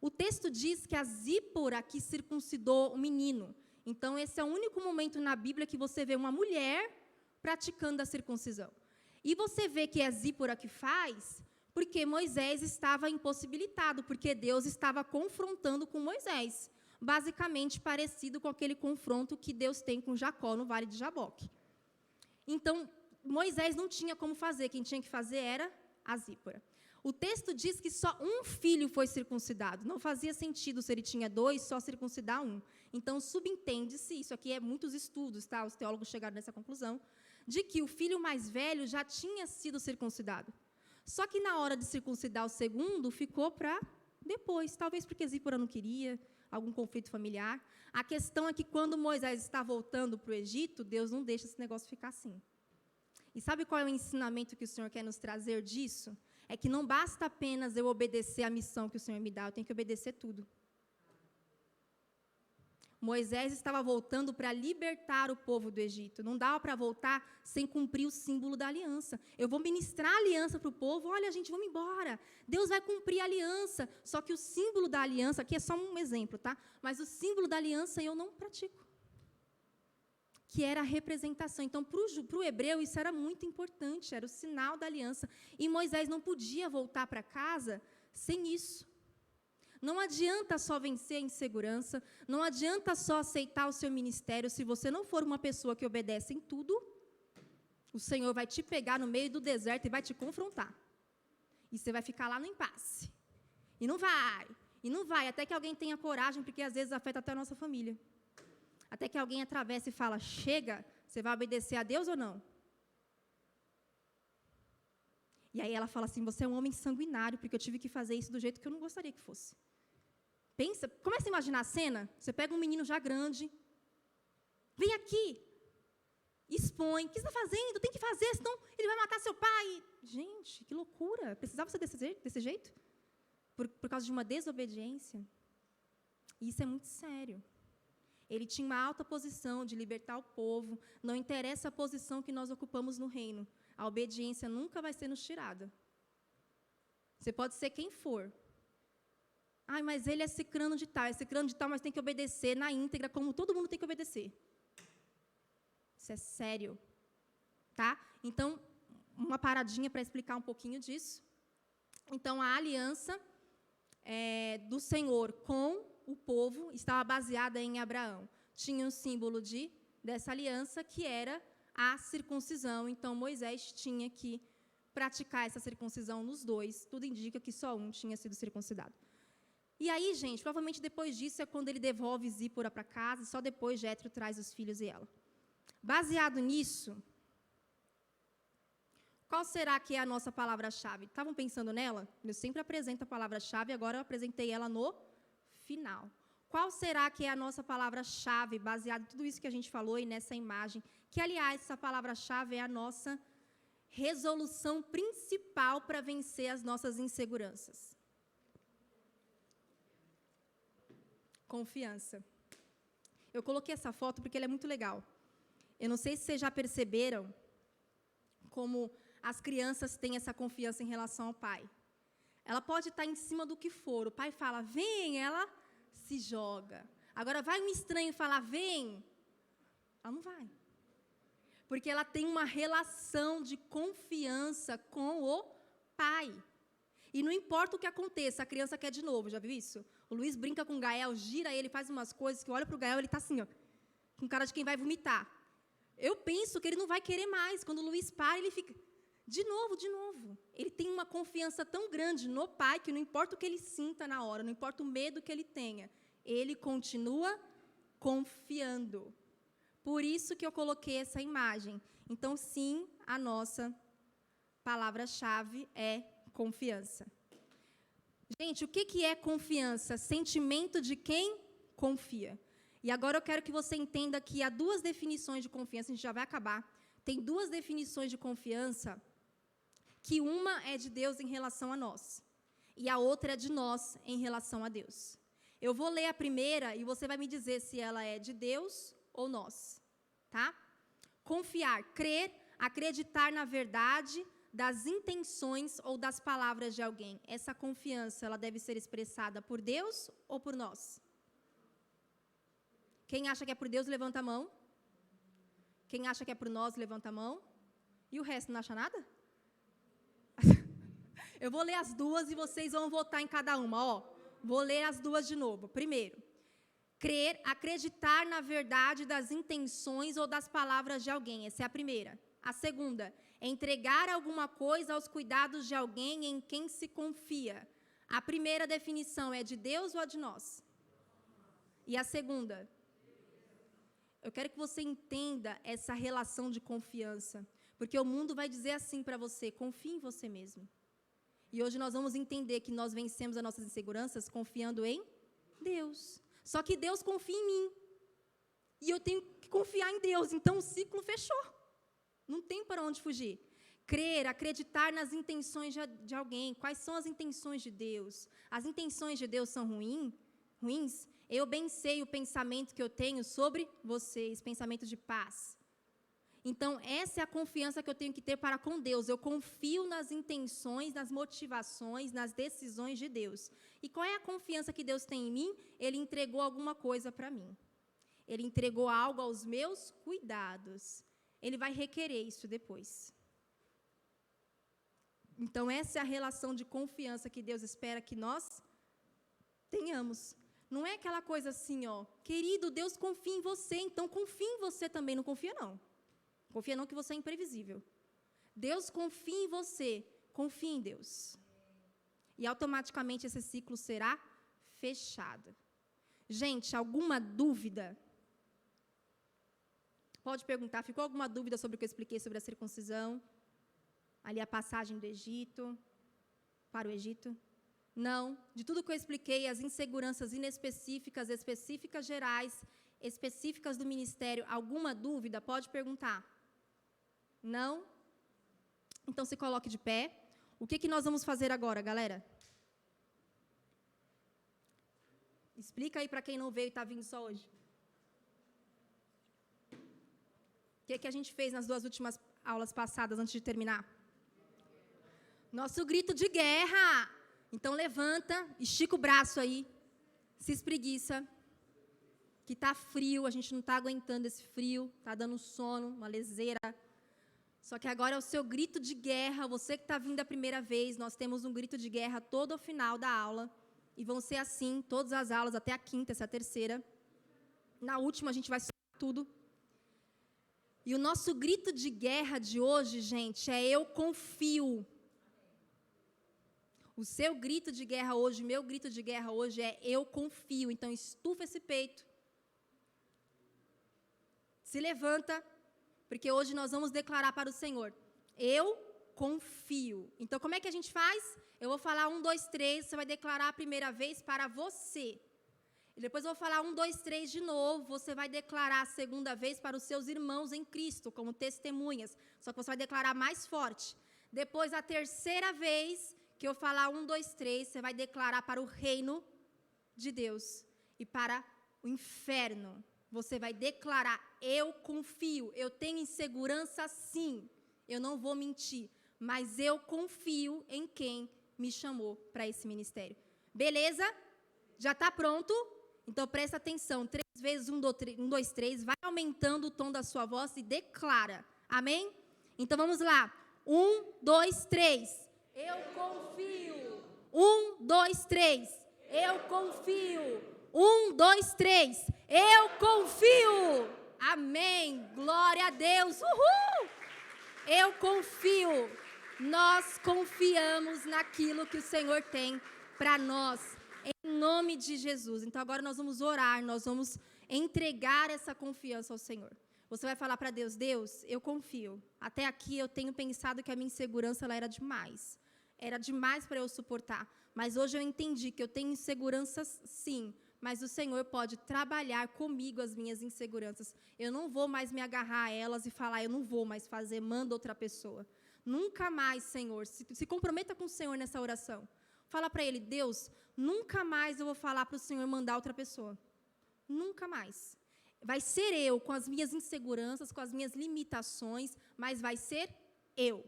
O texto diz que a Zípora que circuncidou o menino. Então, esse é o único momento na Bíblia que você vê uma mulher praticando a circuncisão. E você vê que é a Zípora que faz, porque Moisés estava impossibilitado, porque Deus estava confrontando com Moisés. Basicamente parecido com aquele confronto que Deus tem com Jacó no Vale de Jaboque. Então, Moisés não tinha como fazer, quem tinha que fazer era a Zípora. O texto diz que só um filho foi circuncidado. Não fazia sentido, se ele tinha 2, só circuncidar um. Então, subentende-se, isso aqui é muitos estudos, tá? Os teólogos chegaram nessa conclusão, de que o filho mais velho já tinha sido circuncidado. Só que na hora de circuncidar o segundo, ficou para depois. Talvez porque Zípora não queria, algum conflito familiar. A questão é que quando Moisés está voltando para o Egito, Deus não deixa esse negócio ficar assim. E sabe qual é o ensinamento que o Senhor quer nos trazer disso? É que não basta apenas eu obedecer a missão que o Senhor me dá, eu tenho que obedecer tudo. Moisés estava voltando para libertar o povo do Egito. Não dava para voltar sem cumprir o símbolo da aliança. Eu vou ministrar a aliança para o povo. Olha, gente, vamos embora. Deus vai cumprir a aliança. Só que o símbolo da aliança, aqui é só um exemplo, tá? Mas o símbolo da aliança eu não pratico. Que era a representação. Então, para o hebreu, isso era muito importante. Era o sinal da aliança. E Moisés não podia voltar para casa sem isso. Não adianta só vencer a insegurança, não adianta só aceitar o seu ministério, se você não for uma pessoa que obedece em tudo, o Senhor vai te pegar no meio do deserto e vai te confrontar. E você vai ficar lá no impasse. E não vai, até que alguém tenha coragem, porque às vezes afeta até a nossa família. Até que alguém atravesse e fala, chega, você vai obedecer a Deus ou não? E aí ela fala assim, você é um homem sanguinário, porque eu tive que fazer isso do jeito que eu não gostaria que fosse. Pensa, começa a imaginar a cena, você pega um menino já grande, vem aqui, expõe, o que você está fazendo? Tem que fazer, senão ele vai matar seu pai. Gente, que loucura, precisava ser desse jeito? Por causa de uma desobediência? Isso é muito sério. Ele tinha uma alta posição de libertar o povo, não interessa a posição que nós ocupamos no reino, a obediência nunca vai ser nos tirada. Você pode ser quem for. Ai, mas ele é cicrano de tal, mas tem que obedecer na íntegra, como todo mundo tem que obedecer. Isso é sério. Tá? Então, uma paradinha para explicar um pouquinho disso. Então, a aliança do Senhor com o povo estava baseada em Abraão. Tinha um símbolo dessa aliança, que era a circuncisão. Então, Moisés tinha que praticar essa circuncisão nos dois. Tudo indica que só um tinha sido circuncidado. E aí, gente, provavelmente depois disso é quando ele devolve Zípora para casa, e só depois Jétro traz os filhos e ela. Baseado nisso, qual será que é a nossa palavra-chave? Estavam pensando nela? Eu sempre apresento a palavra-chave, agora eu apresentei ela no final. Qual será que é a nossa palavra-chave, baseado em tudo isso que a gente falou e nessa imagem? Que, aliás, essa palavra-chave é a nossa resolução principal para vencer as nossas inseguranças. Confiança. Eu coloquei essa foto porque ela é muito legal. Eu não sei se vocês já perceberam como as crianças têm essa confiança em relação ao pai. Ela pode estar em cima do que for. O pai fala, vem, ela se joga. Agora, vai um estranho falar, vem, ela não vai. Porque ela tem uma relação de confiança com o pai. E não importa o que aconteça, a criança quer de novo, já viu isso? O Luiz brinca com o Gael, gira ele, faz umas coisas que olha para o Gael, ele está assim, ó, com cara de quem vai vomitar. Eu penso que ele não vai querer mais. Quando o Luiz para, ele fica, de novo. Ele tem uma confiança tão grande no pai, que não importa o que ele sinta na hora, não importa o medo que ele tenha, ele continua confiando. Por isso que eu coloquei essa imagem. Então, sim, a nossa palavra-chave é confiança. Gente, o que é confiança? Sentimento de quem confia. E agora eu quero que você entenda que há duas definições de confiança, a gente já vai acabar. Tem duas definições de confiança, que uma é de Deus em relação a nós, e a outra é de nós em relação a Deus. Eu vou ler a primeira e você vai me dizer se ela é de Deus ou nós. Tá? Confiar, crer, acreditar na verdade das intenções ou das palavras de alguém. Essa confiança, ela deve ser expressada por Deus ou por nós? Quem acha que é por Deus, levanta a mão. Quem acha que é por nós, levanta a mão. E o resto não acha nada? Eu vou ler as duas e vocês vão votar em cada uma. Ó, vou ler as duas de novo. Primeiro, crer, acreditar na verdade das intenções ou das palavras de alguém. Essa é a primeira. A segunda, entregar alguma coisa aos cuidados de alguém em quem se confia. A primeira definição é de Deus ou é de nós? E a segunda? Eu quero que você entenda essa relação de confiança, porque o mundo vai dizer assim para você, confie em você mesmo. E hoje nós vamos entender que nós vencemos as nossas inseguranças confiando em Deus. Só que Deus confia em mim. E eu tenho que confiar em Deus, então o ciclo fechou. Não tem para onde fugir. Crer, acreditar nas intenções de alguém. Quais são as intenções de Deus? As intenções de Deus são ruins? Eu bem sei o pensamento que eu tenho sobre vocês, pensamento de paz. Então, essa é a confiança que eu tenho que ter para com Deus. Eu confio nas intenções, nas motivações, nas decisões de Deus. E qual é a confiança que Deus tem em mim? Ele entregou alguma coisa para mim. Ele entregou algo aos meus cuidados. Ele vai requerer isso depois. Então, essa é a relação de confiança que Deus espera que nós tenhamos. Não é aquela coisa assim, ó, querido, Deus confia em você, então confia em você também. Não confia, não. Confia não que você é imprevisível. Deus confia em você, confia em Deus. E automaticamente esse ciclo será fechado. Gente, alguma dúvida? Pode perguntar, ficou alguma dúvida sobre o que eu expliquei sobre a circuncisão? Ali a passagem do Egito, para o Egito? Não. De tudo que eu expliquei, as inseguranças inespecíficas, específicas gerais, específicas do ministério, alguma dúvida? Pode perguntar. Não? Então se coloque de pé. O que nós vamos fazer agora, galera? Explica aí para quem não veio e está vindo só hoje. O que a gente fez nas 2 últimas aulas passadas, antes de terminar? Nosso grito de guerra. Então levanta, estica o braço aí, se espreguiça, que está frio, a gente não está aguentando esse frio, está dando sono, uma leseira. Só que agora é o seu grito de guerra, você que está vindo a primeira vez, nós temos um grito de guerra todo ao final da aula, e vão ser assim, todas as aulas, até a quinta, essa é a terceira. Na última a gente vai soltar tudo. E o nosso grito de guerra de hoje, gente, é eu confio. O seu grito de guerra hoje, meu grito de guerra hoje é eu confio. Então, estufa esse peito. Se levanta, porque hoje nós vamos declarar para o Senhor. Eu confio. Então, como é que a gente faz? Eu vou falar 1, 2, 3, você vai declarar a primeira vez para você. E depois eu vou falar 1, 2, 3 de novo, você vai declarar a segunda vez para os seus irmãos em Cristo, como testemunhas. Só que você vai declarar mais forte. Depois, a terceira vez que eu falar 1, 2, 3, você vai declarar para o reino de Deus e para o inferno. Você vai declarar, eu confio, eu tenho insegurança sim, eu não vou mentir, mas eu confio em quem me chamou para esse ministério. Beleza? Já está pronto? Então presta atenção, 3 vezes 1, 2, 3, vai aumentando o tom da sua voz e declara. Amém? Então vamos lá. 1, 2, 3. Eu confio. 1, 2, 3. Eu confio. 1, 2, 3. Eu confio. Amém. Glória a Deus. Uhul. Eu confio. Nós confiamos naquilo que o Senhor tem para nós. Em nome de Jesus. Então agora nós vamos orar, nós vamos entregar essa confiança ao Senhor. Você vai falar para Deus, Deus, eu confio. Até aqui eu tenho pensado que a minha insegurança ela era demais. Era demais para eu suportar. Mas hoje eu entendi que eu tenho inseguranças sim, mas o Senhor pode trabalhar comigo as minhas inseguranças. Eu não vou mais me agarrar a elas e falar, eu não vou mais fazer, manda outra pessoa. Nunca mais, Senhor, se comprometa com o Senhor nessa oração. Fala para Ele, Deus, nunca mais eu vou falar para o Senhor mandar outra pessoa. Nunca mais. Vai ser eu, com as minhas inseguranças, com as minhas limitações, mas vai ser eu.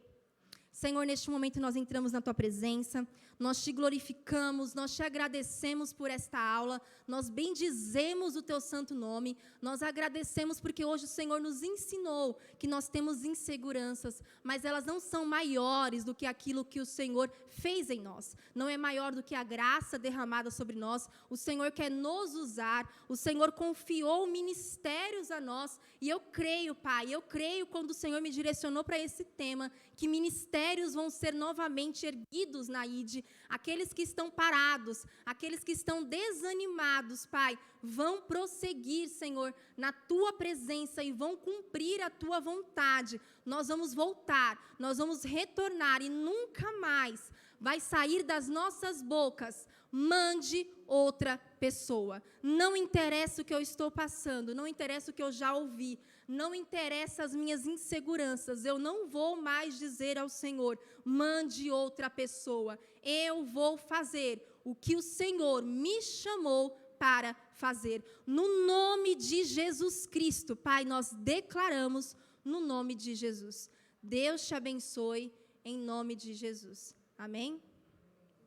Senhor, neste momento nós entramos na Tua presença, nós Te glorificamos, nós Te agradecemos por esta aula, nós bendizemos o Teu santo nome, nós agradecemos porque hoje o Senhor nos ensinou que nós temos inseguranças, mas elas não são maiores do que aquilo que o Senhor fez em nós, não é maior do que a graça derramada sobre nós, o Senhor quer nos usar, o Senhor confiou ministérios a nós, e eu creio, Pai, eu creio quando o Senhor me direcionou para esse tema, que ministérios vão ser novamente erguidos na IDE, aqueles que estão parados, aqueles que estão desanimados, Pai, vão prosseguir, Senhor, na Tua presença e vão cumprir a Tua vontade. Nós vamos voltar, nós vamos retornar e nunca mais vai sair das nossas bocas mande outra pessoa. Não interessa o que eu estou passando, não interessa o que eu já ouvi, não interessa as minhas inseguranças, eu não vou mais dizer ao Senhor, mande outra pessoa. Eu vou fazer o que o Senhor me chamou para fazer. No nome de Jesus Cristo, Pai, nós declaramos no nome de Jesus. Deus te abençoe em nome de Jesus. Amém?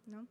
Não?